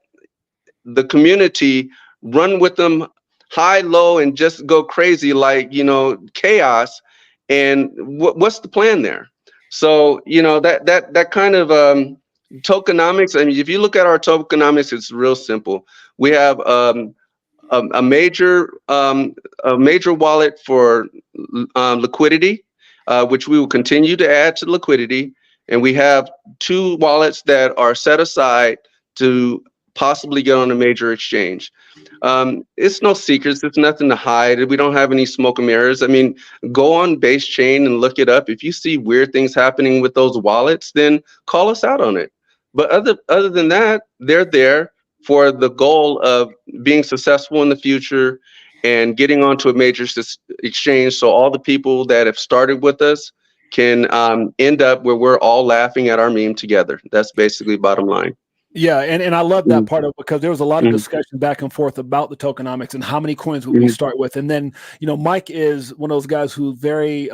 the community run with them high, low, and just go crazy like, you know, chaos, and what's the plan there? So, you know, that kind of Tokenomics. I mean, if you look at our tokenomics, it's real simple. We have a major wallet for liquidity, which we will continue to add to liquidity, and we have 2 wallets that are set aside to possibly get on a major exchange. It's no secrets. It's nothing to hide. We don't have any smoke and mirrors. I mean, go on Base Chain and look it up. If you see weird things happening with those wallets, then call us out on it. But other than that, they're there for the goal of being successful in the future and getting onto a major exchange. So all the people that have started with us can end up where we're all laughing at our meme together. That's basically bottom line. Yeah, and I love that part of it, because there was a lot of discussion back and forth about the tokenomics and how many coins would we start with. And then, Mike is one of those guys who's very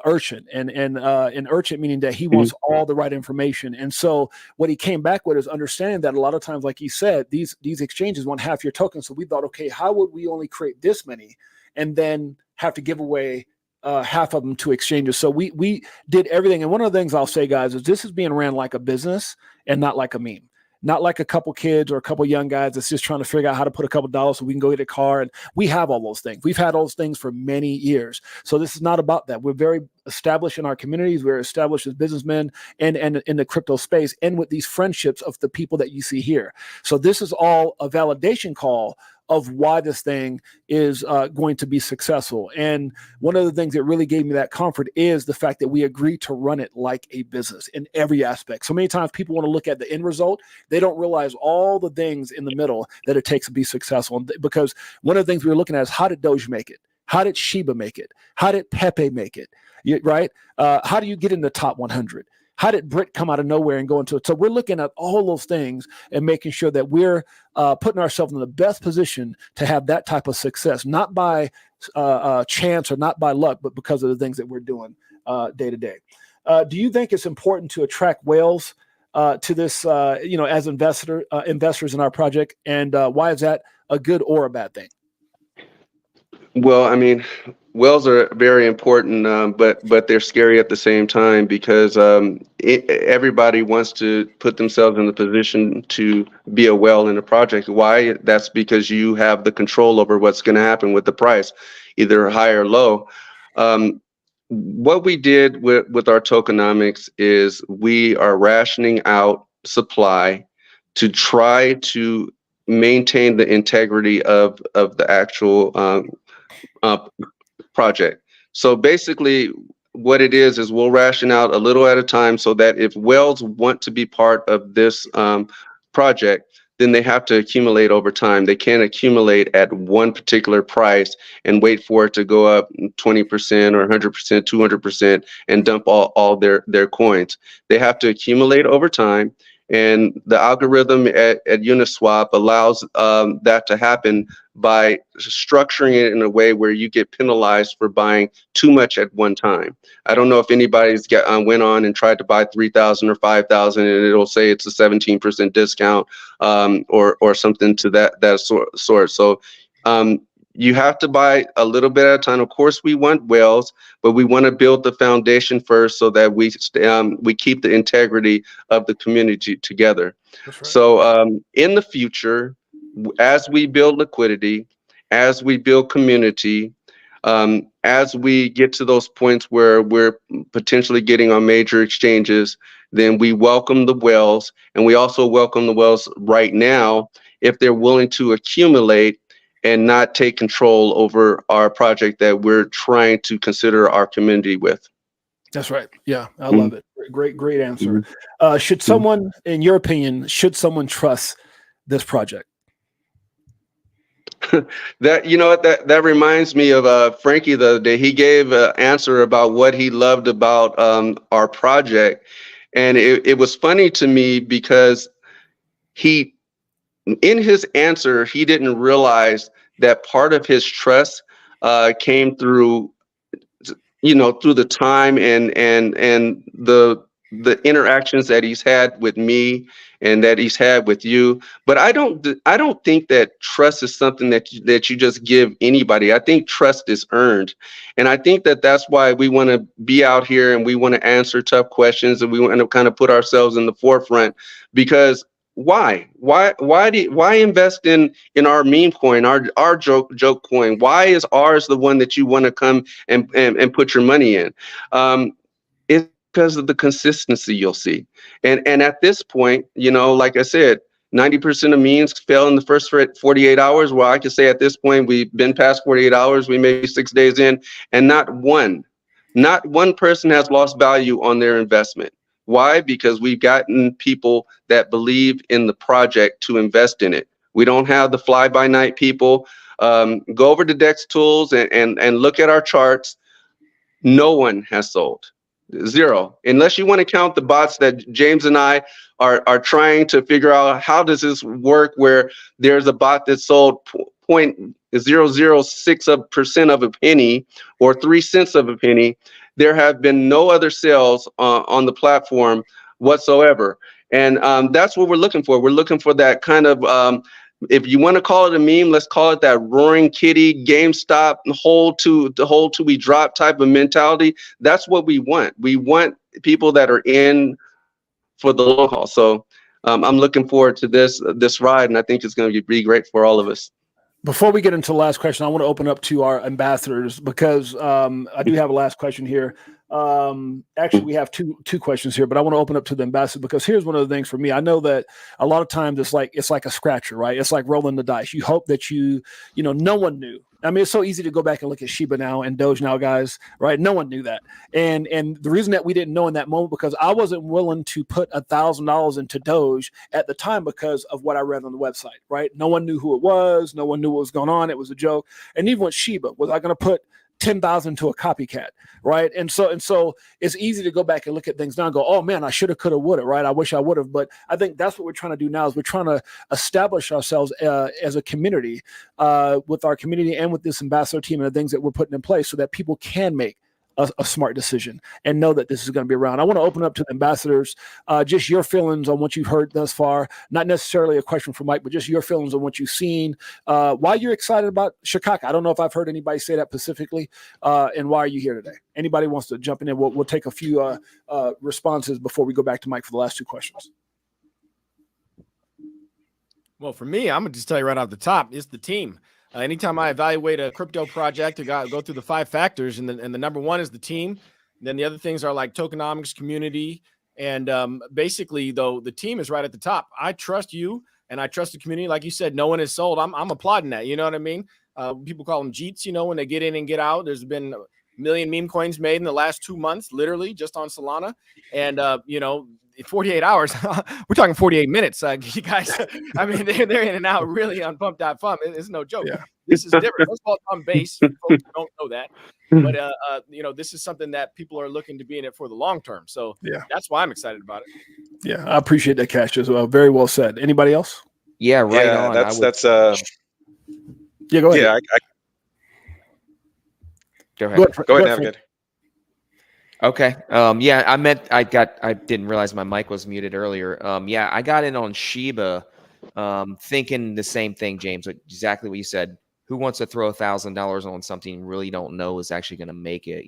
urgent, and urgent meaning that he wants all the right information. And so what he came back with is understanding that a lot of times, like he said, these exchanges want half your tokens. So we thought, okay, how would we only create this many and then have to give away half of them to exchanges? So we did everything. And one of the things I'll say, guys, is this is being ran like a business and not like a meme, not like a couple kids or a couple young guys that's just trying to figure out how to put a couple dollars so we can go get a car. And we have all those things. We've had those things for many years. So this is not about that. We're very established in our communities. We're established as businessmen and in the crypto space, and with these friendships of the people that you see here. So this is all a validation call of why this thing is going to be successful. And one of the things that really gave me that comfort is the fact that we agreed to run it like a business in every aspect. So many times people want to look at the end result. They don't realize all the things in the middle that it takes to be successful. Because one of the things we were looking at is, how did Doge make it? How did Shiba make it? How did Pepe make it? Right? How do you get in the top 100? How did Brit come out of nowhere and go into it? So we're looking at all those things and making sure that we're putting ourselves in the best position to have that type of success, not by chance or not by luck, but because of the things that we're doing day to day. Do you think it's important to attract whales to this, as investors in our project? And why is that a good or a bad thing? Well, I mean, whales are very important, but they're scary at the same time, because everybody wants to put themselves in the position to be a whale in a project. Why? That's because you have the control over what's going to happen with the price, either high or low. What we did with our tokenomics is we are rationing out supply to try to maintain the integrity of the actual project. So basically what it is we'll ration out a little at a time, so that if whales want to be part of this project, then they have to accumulate over time. They can't accumulate at one particular price and wait for it to go up 20% or 100%, 200% and dump all their coins. They have to accumulate over time. And the algorithm at Uniswap allows that to happen by structuring it in a way where you get penalized for buying too much at one time. I don't know if anybody's went on and tried to buy 3,000 or 5,000 and it'll say it's a 17% discount or something to that sort. So you have to buy a little bit at a time. Of course, we want whales, but we want to build the foundation first so that we keep the integrity of the community together. Right. So in the future, as we build liquidity, as we build community, as we get to those points where we're potentially getting on major exchanges, then we welcome the whales, and we also welcome the whales right now if they're willing to accumulate and not take control over our project that we're trying to consider our community with. That's right. Yeah, I love it. Great answer. Should someone, in your opinion, trust this project? That reminds me of Frankie the other day. He gave an answer about what he loved about our project. And it was funny to me because in his answer, he didn't realize that part of his trust came through, through the time and the interactions that he's had with me and that he's had with you. But I don't think that trust is something that you just give anybody. I think trust is earned. And I think that that's why we want to be out here and we want to answer tough questions and we want to kind of put ourselves in the forefront, because why invest in our meme coin, our joke coin? Why is ours the one that you want to come and put your money in? It's because of the consistency you'll see. And at this point, like I said, 90% of memes fail in the first 48 hours. Well, I can say at this point, we've been past 48 hours. We may be 6 days in, and not one person has lost value on their investment. Why? Because we've gotten people that believe in the project to invest in it. We don't have the fly-by-night people. Go over to Dex Tools and look at our charts. No one has sold. Zero. Unless you want to count the bots that James and I are trying to figure out, how does this work, where there's a bot that sold 0.006% of a penny or 3 cents of a penny. There have been no other sales on the platform whatsoever. And that's what we're looking for. We're looking for that kind of, if you want to call it a meme, let's call it that roaring kitty, GameStop, hold till we drop type of mentality. That's what we want. We want people that are in for the long haul. So I'm looking forward to this ride, and I think it's going to be great for all of us. Before we get into the last question, I want to open up to our ambassadors, because I do have a last question here. Actually, we have two questions here, but I want to open up to the ambassador, because here's one of the things for me. I know that a lot of times it's like a scratcher, right? It's like rolling the dice. You hope that no one knew. I mean, it's so easy to go back and look at Shiba now and Doge now, guys, right? No one knew that. And the reason that we didn't know in that moment, because I wasn't willing to put $1,000 into Doge at the time because of what I read on the website, right? No one knew who it was. No one knew what was going on. It was a joke. And even with Shiba, was I going to put 10,000 to a copycat, right? And so it's easy to go back and look at things now and go, oh man, I should have, could have, would have, right? I wish I would have. But I think that's what we're trying to do now, is we're trying to establish ourselves as a community, with our community and with this ambassador team and the things that we're putting in place, so that people can make a smart decision and know that this is going to be around. I want to open up to the ambassadors, just your feelings on what you've heard thus far. Not necessarily a question for Mike, but just your feelings on what you've seen. Why you're excited about Shikaka? I don't know if I've heard anybody say that specifically. And why are you here today? Anybody wants to jump in? We'll take a few responses before we go back to Mike for the last two questions. Well, for me, I'm gonna just tell you right off the top, it's the team. Anytime I evaluate a crypto project, I go through the 5 factors, and the number one is the team. Then the other things are like tokenomics, community, and basically, though, the team is right at the top. I trust you, and I trust the community. Like you said, no one is sold. I'm applauding that. You know what I mean? People call them Jeets. When they get in and get out. There's been 1 million meme coins made in the last 2 months, literally just on Solana, and 48 hours. We're talking 48 minutes. You guys, I mean, they're in and out really on pump.fum. It's no joke. Yeah. This is different. First of all, it's on base. Folks don't know that. But, this is something that people are looking to be in it for the long term. So that's why I'm excited about it. Yeah, I appreciate that, Cash, as well. Very well said. Anybody else? Yeah, right on. That's yeah, go ahead. Yeah, go ahead. Go ahead, Navigate. Okay. I didn't realize my mic was muted earlier. I got in on Shiba, thinking the same thing, James, exactly what you said. Who wants to throw $1,000 on something you really don't know is actually going to make it?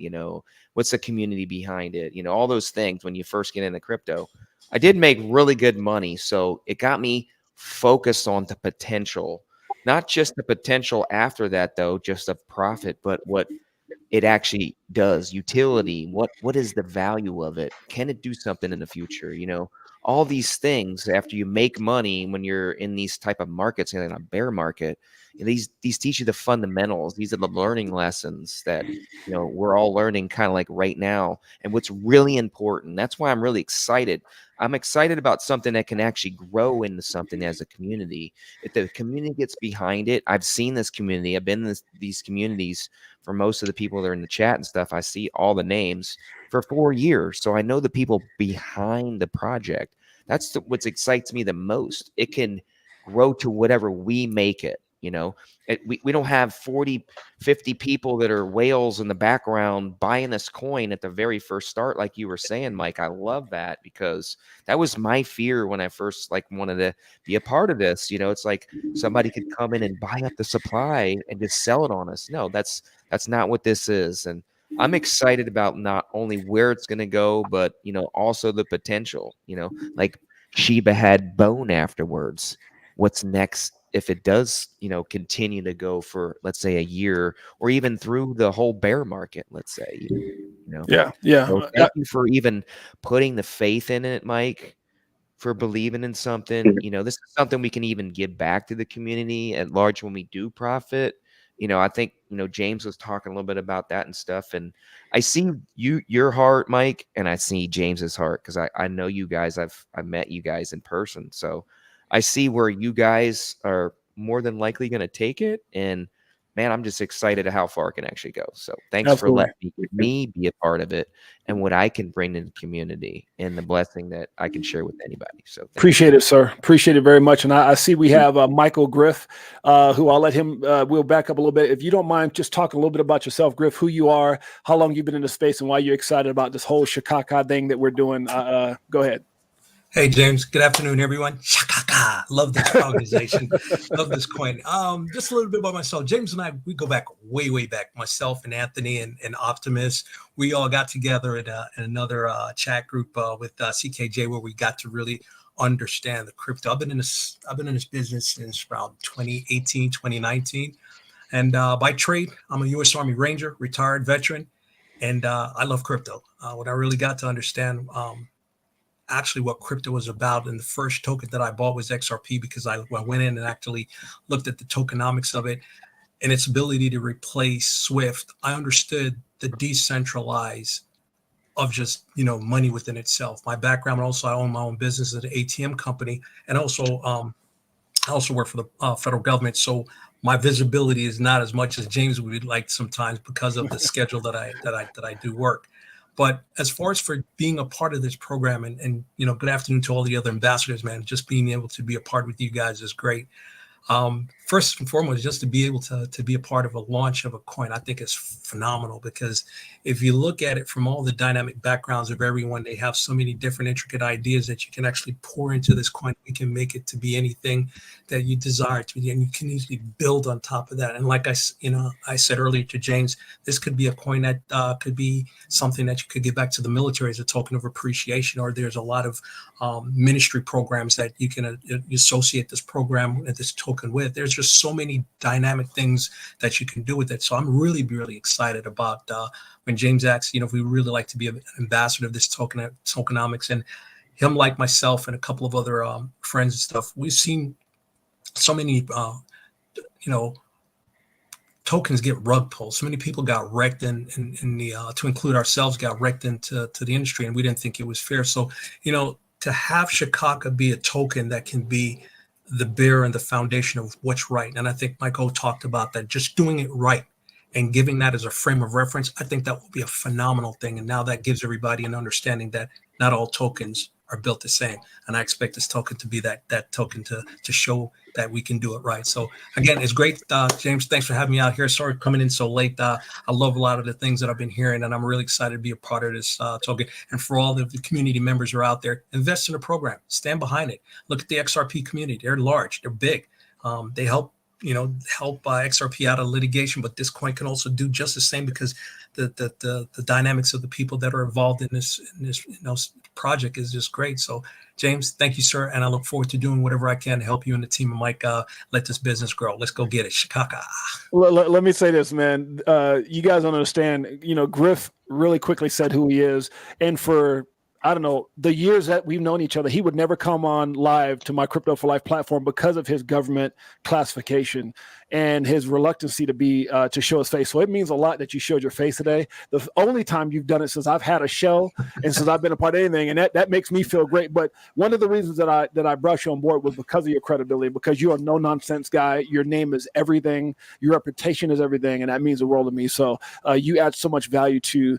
What's the community behind it? All those things when you first get into crypto. I did make really good money, so it got me focused on the potential, not just the potential after that, though, just of profit, but what it actually does. Utility. What is the value of it? Can it do something in the future? All these things after you make money when you're in these type of markets, in a bear market. These teach you the fundamentals. These are the learning lessons that we're all learning kind of like right now. And what's really important, that's why I'm really excited. I'm excited about something that can actually grow into something as a community. If the community gets behind it, I've seen this community. I've been in these communities for most of the people that are in the chat and stuff. I see all the names for 4 years. So I know the people behind the project. That's what excites me the most. It can grow to whatever we make it. You know, we don't have 40, 50 people that are whales in the background buying this coin at the very first start. Like you were saying, Mike, I love that, because that was my fear when I first like wanted to be a part of this. You know, it's like somebody could come in and buy up the supply and just sell it on us. No, that's not what this is. And I'm excited about not only where it's going to go, but, you know, also the potential. You know, like Shiba had bone afterwards. What's next if it does, you know, continue to go for, let's say, a year or even through the whole bear market, let's say, you know? Yeah. So thank you for even putting the faith in it, Mike, for believing in something. You know, this is something we can even give back to the community at large when we do profit. You know, I think, you know, James was talking a little bit about that and stuff. And I see your heart, Mike, and I see James's heart, because I know you guys. I've met you guys in person. So I see where you guys are more than likely going to take it. And man, I'm just excited at how far it can actually go. So thanks for letting me be a part of it and what I can bring to the community and the blessing that I can share with anybody. So appreciate it, sir. Appreciate it very much. And I see we have Michael Griff, who I'll let him, we'll back up a little bit. If you don't mind, just talk a little bit about yourself, Griff, who you are, how long you've been in the space, and why you're excited about this whole Shikaka thing that we're doing. Go ahead. Hey, James. Good afternoon, everyone. Shakaka. Love this organization. Love this coin. Just a little bit about myself. James and I, we go back way back. Myself and Anthony and Optimus, we all got together in another chat group with CKJ, where we got to really understand the crypto. I've been in this business since around 2018, 2019. And by trade, I'm a U.S. Army Ranger, retired veteran, and I love crypto. When I really got to understand actually what crypto was about, and the first token that I bought was XRP, because I went in and actually looked at the tokenomics of it and its ability to replace Swift. I understood the decentralized of just, you know, money within itself. My background, also I own my own business at an ATM company, and also I also work for the federal government. So my visibility is not as much as James would like sometimes, because of the schedule that I do work. But as far as for being a part of this program, and you know, good afternoon to all the other ambassadors, man. Just being able to be a part with you guys is great. First and foremost, just to be able to be a part of a launch of a coin, I think is phenomenal, because if you look at it from all the dynamic backgrounds of everyone, they have so many different intricate ideas that you can actually pour into this coin. You can make it to be anything that you desire to be, and you can easily build on top of that. And like I said earlier to James, this could be a coin that could be something that you could give back to the military as a token of appreciation, or there's a lot of ministry programs that you can associate this program and this token with. There's just so many dynamic things that you can do with it. So I'm really excited about when James asks, you know, if we really like to be an ambassador of this tokenomics, and him, like myself and a couple of other friends and stuff, we've seen so many, tokens get rug pulled. So many people got wrecked in the, to include ourselves, got wrecked into the industry, and we didn't think it was fair. So, you know, to have Shikaka be a token that can be the bear and the foundation of what's right. And I think Michael talked about that, just doing it right and giving that as a frame of reference. I think that will be a phenomenal thing. And now that gives everybody an understanding that not all tokens are built the same. And I expect this token to be that token to show that we can do it right. So again, it's great. James, thanks for having me out here. Sorry for coming in so late. I love a lot of the things that I've been hearing, and I'm really excited to be a part of this token. And for all the community members who are out there, invest in the program, stand behind it. Look at the XRP community. They're large, they're big. They help XRP out of litigation, but this coin can also do just the same, because the dynamics of the people that are involved in this project is just great. So James, thank you, sir, and I look forward to doing whatever I can to help you and the team and Mike let this business grow. Let's go get it. Shikaka. Let me say this, man. You guys don't understand. You know, Griff really quickly said who he is, and for I don't know, the years that we've known each other, he would never come on live to my Crypto4Life platform because of his government classification and his reluctancy to show his face. So it means a lot that you showed your face today. The only time you've done it since I've had a show and since I've been a part of anything, and that makes me feel great. But one of the reasons that I brought you on board was because of your credibility, because you're a no-nonsense guy. Your name is everything. Your reputation is everything, and that means the world to me. So you add so much value to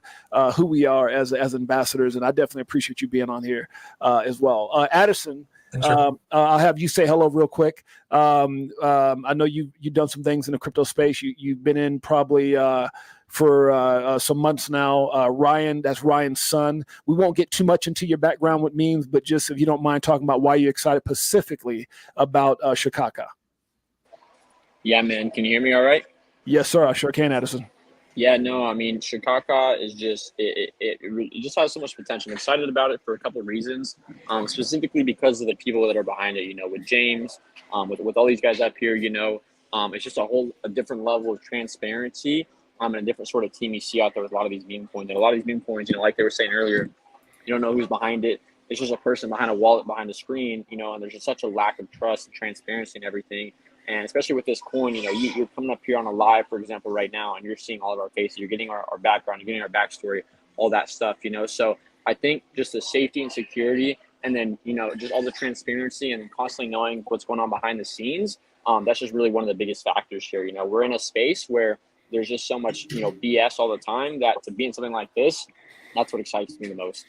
who we are as ambassadors, and I definitely appreciate you being on here as well. Addison Thanks, sir. I'll have you say hello real quick. I know you've done some things in the crypto space. You've been in probably for some months now. Ryan, that's Ryan's son. We won't get too much into your background with memes, but just if you don't mind talking about why you're excited specifically about Shikaka. Yeah, man. Can you hear me all right? Yes, sir. I sure can, Addison. Yeah, no, I mean, Shakaka is just it just has so much potential. I'm excited about it for a couple of reasons, specifically because of the people that are behind it. You know, with James, with all these guys up here, it's just a different level of transparency, and a different sort of team you see out there with a lot of these meme coins. And a lot of these meme coins, like they were saying earlier, you don't know who's behind it. It's just a person behind a wallet behind a screen, and there's just such a lack of trust and transparency and everything. And especially with this coin, you're coming up here on a live, for example, right now, and you're seeing all of our faces. You're getting our background, you're getting our backstory, all that stuff, So I think just the safety and security, and then, just all the transparency and constantly knowing what's going on behind the scenes, that's just really one of the biggest factors here. We're in a space where there's just so much, BS all the time that to be in something like this, that's what excites me the most.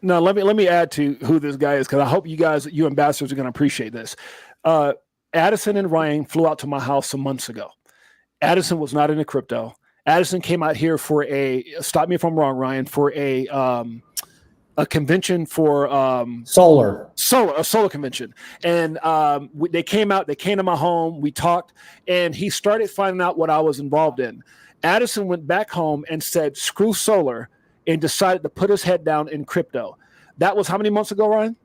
Now, let me add to who this guy is, because I hope you ambassadors are going to appreciate this. Addison and Ryan flew out to my house some months ago. Addison was not into crypto. Addison came out here for stop me if I'm wrong, Ryan, for a convention for a solar convention. And they came to my home, we talked, and he started finding out what I was involved in. Addison went back home and said, screw solar, and decided to put his head down in crypto. That was how many months ago, Ryan?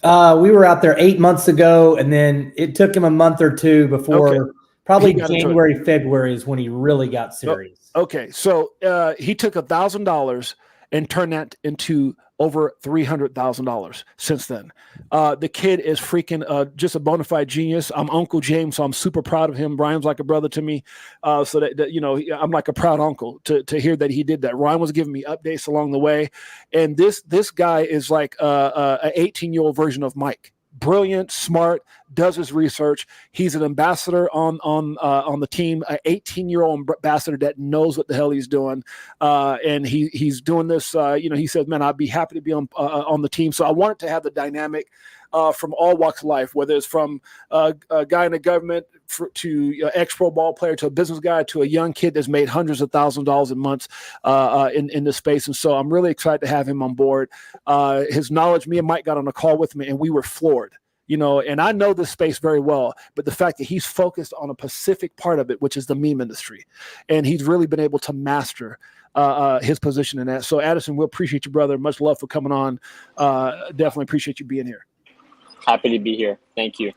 We were out there 8 months ago, and then it took him a month or two before probably January, February is when he really got serious. Okay. So he took $1,000 and turned that into over $300,000 since then. The kid is freaking just a bona fide genius. I'm Uncle James, so I'm super proud of him. Brian's like a brother to me. So that I'm like a proud uncle to hear that he did that. Ryan was giving me updates along the way. And this guy is like an 18-year-old version of Mike. Brilliant, smart, does his research. He's an ambassador on the team, an 18-year-old ambassador that knows what the hell he's doing, and he's doing this. He said, "Man, I'd be happy to be on the team." So I wanted to have the dynamic from all walks of life, whether it's from a guy in the government to an ex-pro ball player to a business guy to a young kid that's made hundreds of thousands of dollars a month in this space. And so I'm really excited to have him on board. His knowledge, me and Mike got on a call with him, and we were floored. And I know this space very well, but the fact that he's focused on a specific part of it, which is the meme industry, and he's really been able to master his position in that. So Addison, we'll appreciate you, brother. Much love for coming on. Definitely appreciate you being here. Happy to be here. Thank you.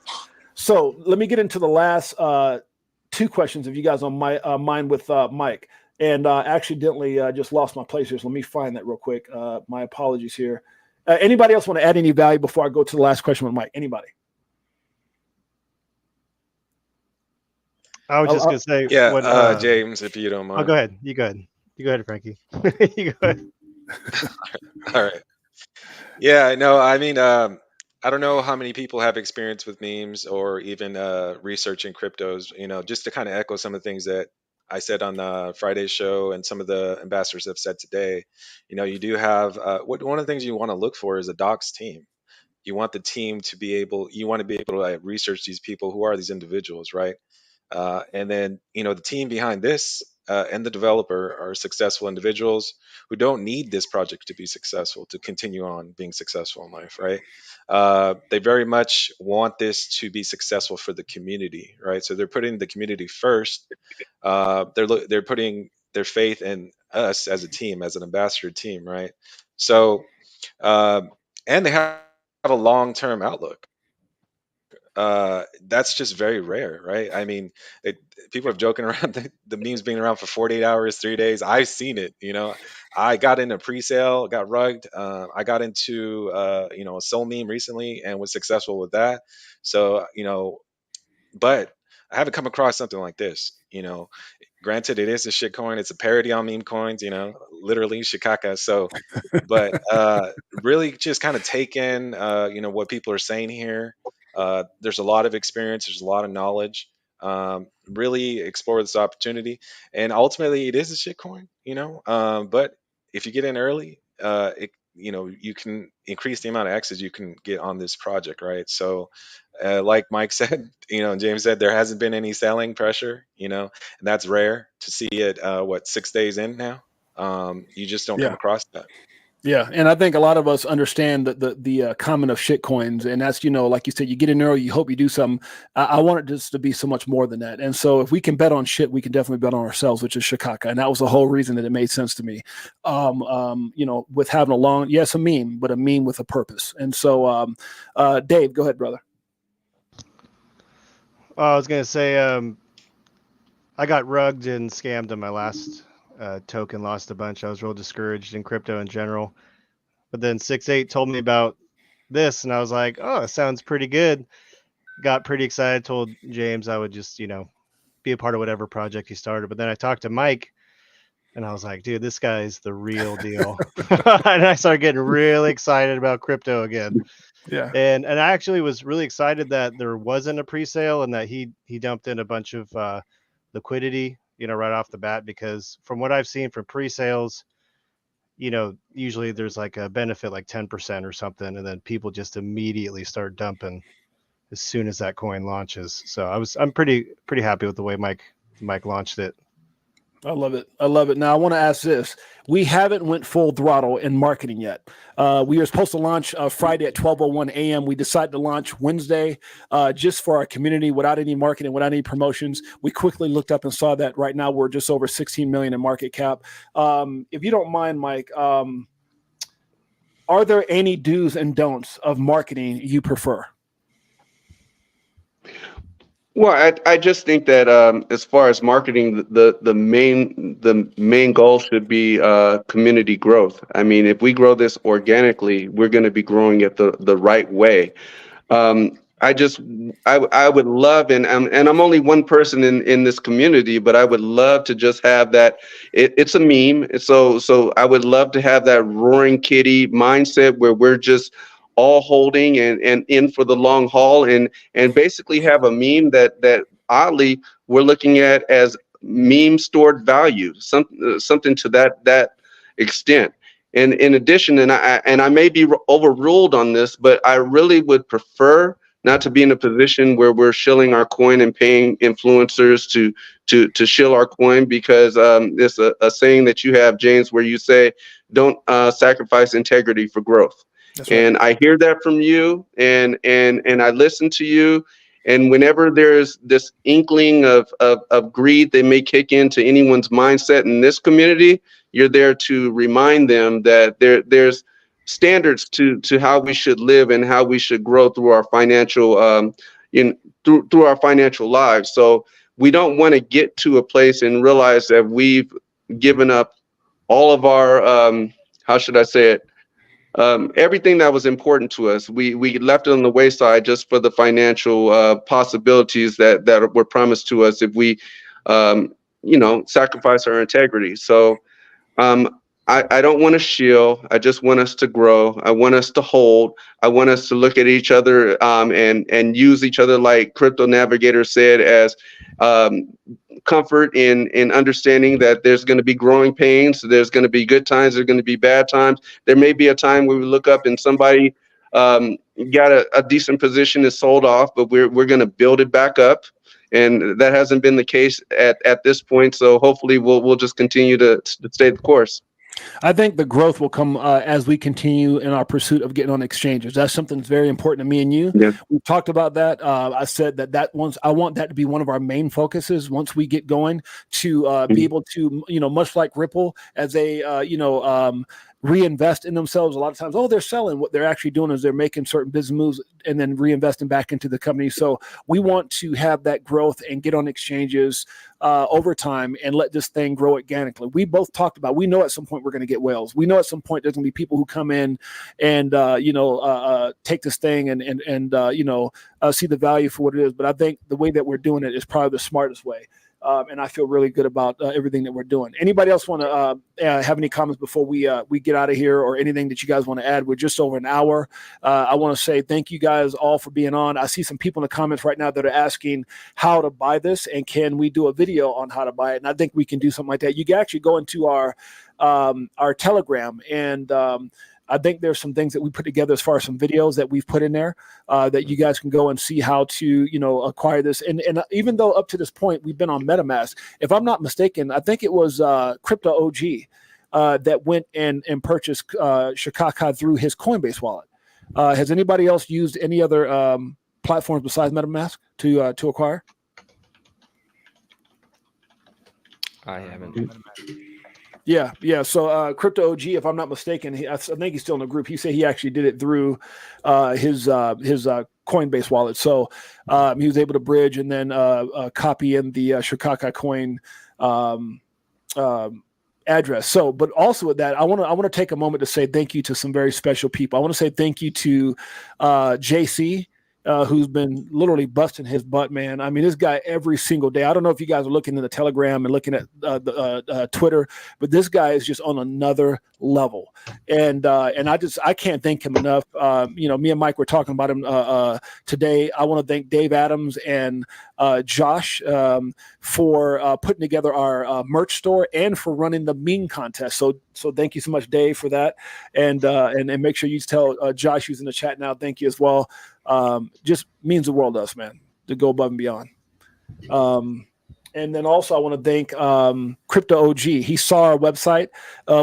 So let me get into the last two questions if you guys on my mind with Mike. And accidentally just lost my place here. So let me find that real quick. My apologies here. Anybody else want to add any value before I go to the last question with Mike? Anybody? I was just going to say. Yeah, James, if you don't mind. Oh, go ahead. You go ahead. You go ahead, Frankie. You go ahead. All right. Yeah, no, I mean, I don't know how many people have experience with memes or even researching cryptos, just to kind of echo some of the things that I said on Friday's show and some of the ambassadors have said today. You do have one of the things you want to look for is a docs team. You want the team to be able, you want to be able to research these people. Who are these individuals, right? And then, the team behind this and the developer are successful individuals who don't need this project to be successful to continue on being successful in life, right? They very much want this to be successful for the community, right? So they're putting the community first. They're putting their faith in us as a team, as an ambassador team, right? So, and they have a long-term outlook. That's just very rare, right? I mean, people have joking around the memes being around for 48 hours, 3 days. I've seen it. I got into pre-sale, got rugged. I got into a soul meme recently and was successful with that. So but I haven't come across something like this. Granted, it is a shit coin. It's a parody on meme coins. Literally Shikaka. So, but really just kind of take in what people are saying here. There's a lot of experience. There's a lot of knowledge. Really explore this opportunity, and ultimately, it is a shit coin. But if you get in early, you can increase the amount of X's you can get on this project, right? So, like Mike said, and James said, there hasn't been any selling pressure, and that's rare to see it. 6 days in now? You just don't come Yeah. across that. Yeah, and I think a lot of us understand the comment of shit coins, and that's like you said, you get in there, you hope you do something. I want it just to be so much more than that, and so if we can bet on shit, we can definitely bet on ourselves, which is Shikaka, and that was the whole reason that it made sense to me. With having a meme, but a meme with a purpose, and so Dave, go ahead, brother. I was gonna say, I got rugged and scammed on my last token, lost a bunch. I was real discouraged in crypto in general. But then 6-8 told me about this, and I was like, oh, it sounds pretty good. Got pretty excited, told James I would just, be a part of whatever project he started. But then I talked to Mike, and I was like, dude, this guy's the real deal. And I started getting really excited about crypto again. Yeah. And I actually was really excited that there wasn't a pre-sale and that he dumped in a bunch of liquidity, right off the bat, because from what I've seen from pre-sales, usually there's like a benefit like 10% or something, and then people just immediately start dumping as soon as that coin launches. So I'm pretty happy with the way Mike launched it. I love it. Now I want to ask this. We haven't went full throttle in marketing yet. We were supposed to launch Friday at 12:01 a.m. We decided to launch Wednesday just for our community without any marketing, without any promotions. We quickly looked up and saw that right now we're just over 16 million in market cap. If you don't mind, Mike, are there any do's and don'ts of marketing you prefer? Well, I just think that as far as marketing, the main goal should be community growth. I mean, if we grow this organically, we're going to be growing it the right way. I would love, and I'm only one person in this community, but I would love to just have that. It's a meme, so I would love to have that roaring kitty mindset where we're just all holding and in for the long haul, and basically have a meme that oddly we're looking at as meme stored value, something to that extent. And in addition, and I may be overruled on this, but I really would prefer not to be in a position where we're shilling our coin and paying influencers to shill our coin, because it's a saying that you have, James, where you say, don't sacrifice integrity for growth. That's right. And I hear that from you, and I listen to you. And whenever there's this inkling of greed that may kick into anyone's mindset in this community, you're there to remind them that there's standards to how we should live and how we should grow through our financial through our financial lives. So we don't want to get to a place and realize that we've given up all of our how should I say it? Everything that was important to us, we left it on the wayside just for the financial possibilities that were promised to us if we, sacrifice our integrity. So I don't want to shield. I just want us to grow. I want us to hold. I want us to look at each other and use each other, like Crypto Navigator said, as comfort in understanding that there's going to be growing pains. There's going to be good times. There's going to be bad times. There may be a time where we look up and somebody got a decent position is sold off, but we're going to build it back up. And that hasn't been the case at this point. So hopefully we'll just continue to stay the course. I think the growth will come as we continue in our pursuit of getting on exchanges. That's something that's very important to me and you. Yeah. We talked about that. I said that I want that to be one of our main focuses once we get going, to be able to, much like Ripple, as they, reinvest in themselves. A lot of times, they're selling. What they're actually doing is they're making certain business moves and then reinvesting back into the company. So we want to have that growth and get on exchanges over time and let this thing grow organically. We both talked about, we know at some point we're going to get whales. We know at some point there's going to be people who come in and, take this thing and see the value for what it is. But I think the way that we're doing it is probably the smartest way. And I feel really good about everything that we're doing. Anybody else want to have any comments before we get out of here, or anything that you guys want to add? We're just over an hour. I want to say thank you guys all for being on. I see some people in the comments right now that are asking how to buy this and can we do a video on how to buy it. And I think we can do something like that. You can actually go into our Telegram and I think there's some things that we put together as far as some videos that we've put in there that you guys can go and see how to, acquire this. And even though up to this point we've been on MetaMask, if I'm not mistaken, I think it was Crypto OG that went and purchased Shikaka through his Coinbase wallet. Has anybody else used any other platforms besides MetaMask to acquire? I haven't. Yeah. So Crypto OG, if I'm not mistaken, I think he's still in the group. He said he actually did it through his Coinbase wallet. So he was able to bridge and then copy in the Shikaka coin address. So, but also with that, I want to take a moment to say thank you to some very special people. I want to say thank you to JC. Who's been literally busting his butt, man. I mean, this guy every single day. I don't know if you guys are looking in the Telegram and looking at the Twitter, but this guy is just on another level. And I can't thank him enough. Me and Mike were talking about him today. I want to thank Dave Adams and Josh for putting together our merch store and for running the meme contest. So thank you so much, Dave, for that. And make sure you tell Josh, who's in the chat now, thank you as well. Just means the world to us, man, to go above and beyond. And then also I want to thank Crypto OG. He saw our website,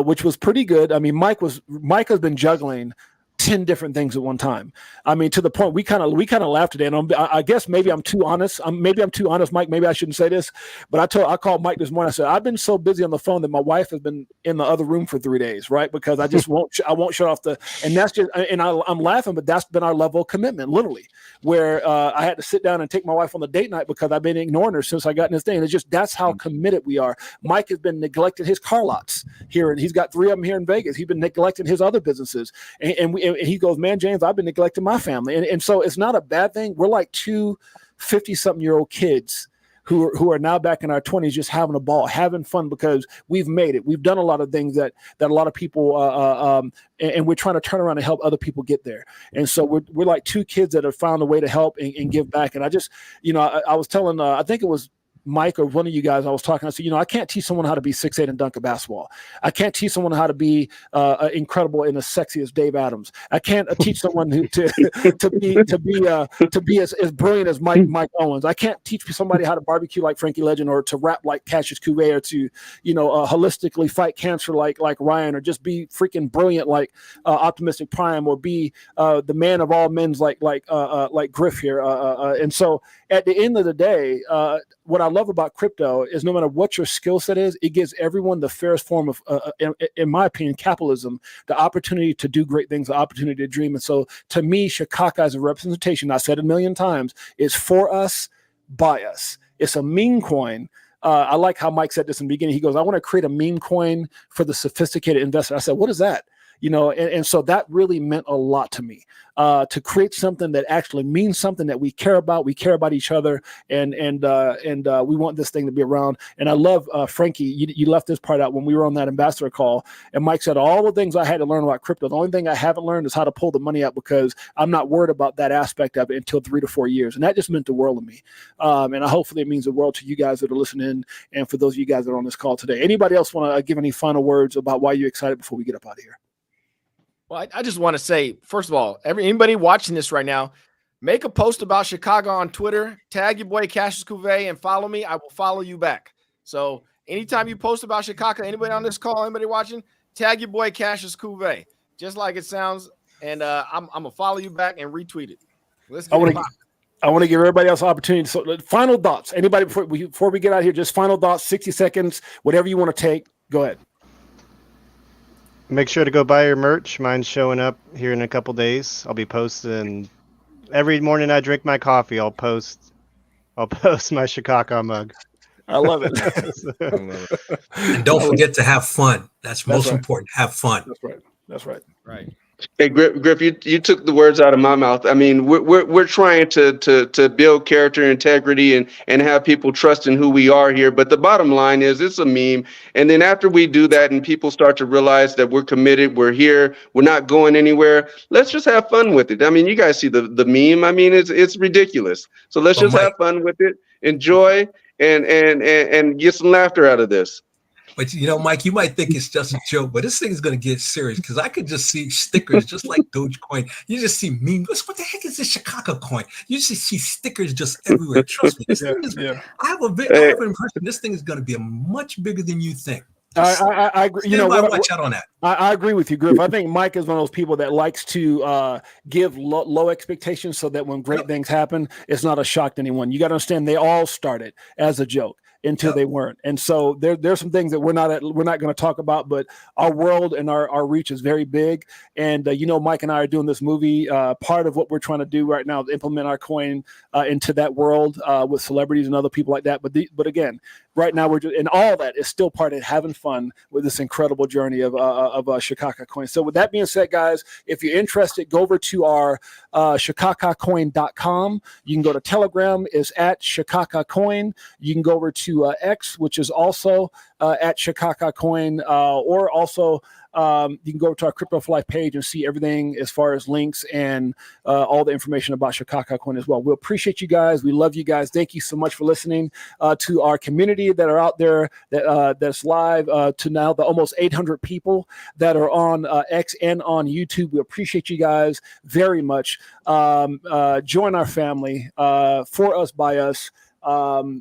which was pretty good. I mean, Mike has been juggling 10 different things at one time. I mean, to the point we kind of laughed today. And I guess maybe I'm too honest. Maybe I'm too honest, Mike. Maybe I shouldn't say this, but I called Mike this morning. I said, I've been so busy on the phone that my wife has been in the other room for 3 days, right? Because I just won't shut off and that's just, and I'm laughing, but that's been our level of commitment, literally, where I had to sit down and take my wife on the date night because I've been ignoring her since I got in this thing. And it's just, that's how committed we are. Mike has been neglecting his car lots here, and he's got 3 of them here in Vegas. He's been neglecting his other businesses. And he goes, man, James, I've been neglecting my family. And so it's not a bad thing. We're like 2 50-something-year-old kids who are now back in our 20s, just having a ball, having fun because we've made it. We've done a lot of things that a lot of people, and we're trying to turn around and help other people get there. And so we're like 2 kids that have found a way to help and give back. And I just, I was telling, I think it was Mike or one of you guys, I was talking, I said, I can't teach someone how to be 6'8" and dunk a basketball. I can't teach someone how to be incredible and as sexy as Dave Adams. I can't teach someone to be as brilliant as Mike Owens. I can't teach somebody how to barbecue like Frankie Legend or to rap like Cassius Couvé or to, holistically fight cancer like Ryan, or just be freaking brilliant like Optimistic Prime, or be the man of all men's like Griff here. And so at the end of the day, what I love about crypto is no matter what your skill set is, it gives everyone the fairest form of, in my opinion, capitalism, the opportunity to do great things, the opportunity to dream. And so to me, Shikaka as a representation, I said it a million times, is for us, by us. It's a meme coin. I like how Mike said this in the beginning. He goes, I want to create a meme coin for the sophisticated investor. I said, what is that? And so that really meant a lot to me, to create something that actually means something that we care about. We care about each other, and we want this thing to be around. And I love, Frankie, you left this part out when we were on that ambassador call, and Mike said all the things I had to learn about crypto. The only thing I haven't learned is how to pull the money out, because I'm not worried about that aspect of it until 3 to 4 years. And that just meant the world to me. And hopefully it means the world to you guys that are listening, and for those of you guys that are on this call today. Anybody else want to give any final words about why you're excited before we get up out of here? Well, I just want to say, first of all, anybody watching this right now, make a post about Shikaka on Twitter, tag your boy Cassius Couvé, and follow me. I will follow you back. So anytime you post about Shikaka, anybody on this call, anybody watching, tag your boy Cassius Couvé, just like it sounds, and I'm gonna follow you back and retweet it. Let's get I want to give everybody else an opportunity. So final thoughts. Anybody before we get out of here, just final thoughts, 60 seconds, whatever you want to take. Go ahead. Make sure to go buy your merch. Mine's showing up here in a couple days. I'll be posting every morning. I drink my coffee. I'll post my Shikaka mug. I love it. And don't forget to have fun. That's most important. Have fun. That's right. Right. Hey, Griff, you took the words out of my mouth. I mean, we're trying to build character, integrity, and have people trust in who we are here. But the bottom line is, it's a meme. And then after we do that, and people start to realize that we're committed, we're here, we're not going anywhere, let's just have fun with it. I mean, you guys see the meme. I mean, it's ridiculous. So let's just have fun with it, enjoy, and get some laughter out of this. But Mike, you might think it's just a joke, but this thing is going to get serious because I could just see stickers just like Dogecoin. You just see memes. What the heck is this Shikaka coin? You just see stickers just everywhere. Trust me, this thing is. I have an impression this thing is going to be much bigger than you think. I agree. Watch out on that. I agree with you, Griff. I think Mike is one of those people that likes to give low expectations so that when great things happen, it's not a shock to anyone. You got to understand they all started as a joke until they weren't. And so there's some things that we're not going to talk about, but our world and our reach is very big. And, Mike and I are doing this movie. Part of what we're trying to do right now is implement our coin into that world with celebrities and other people like that. But again, right now and all that is still part of having fun with this incredible journey of Shikaka coin. So with that being said, guys, if you're interested, go over to our shikakacoin.com. You can go to Telegram, is at Shikaka coin. You can go over to X, which is also at Shakaka coin, or also you can go to our Crypto4Life page and see everything as far as links and all the information about Shakaka coin as well. We appreciate you guys. We love you guys. Thank you so much for listening to our community that are out there that's live to now the almost 800 people that are on X and on YouTube. We appreciate you guys very much. Join our family for us, by us.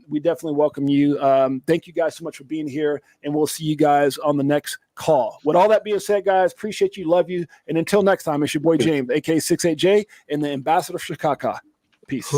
We definitely welcome you. Thank you guys so much for being here, and we'll see you guys on the next call. With all that being said, guys, appreciate you, love you, and until next time, it's your boy James, aka Six8Jay, and the ambassador of Shikaka. Peace.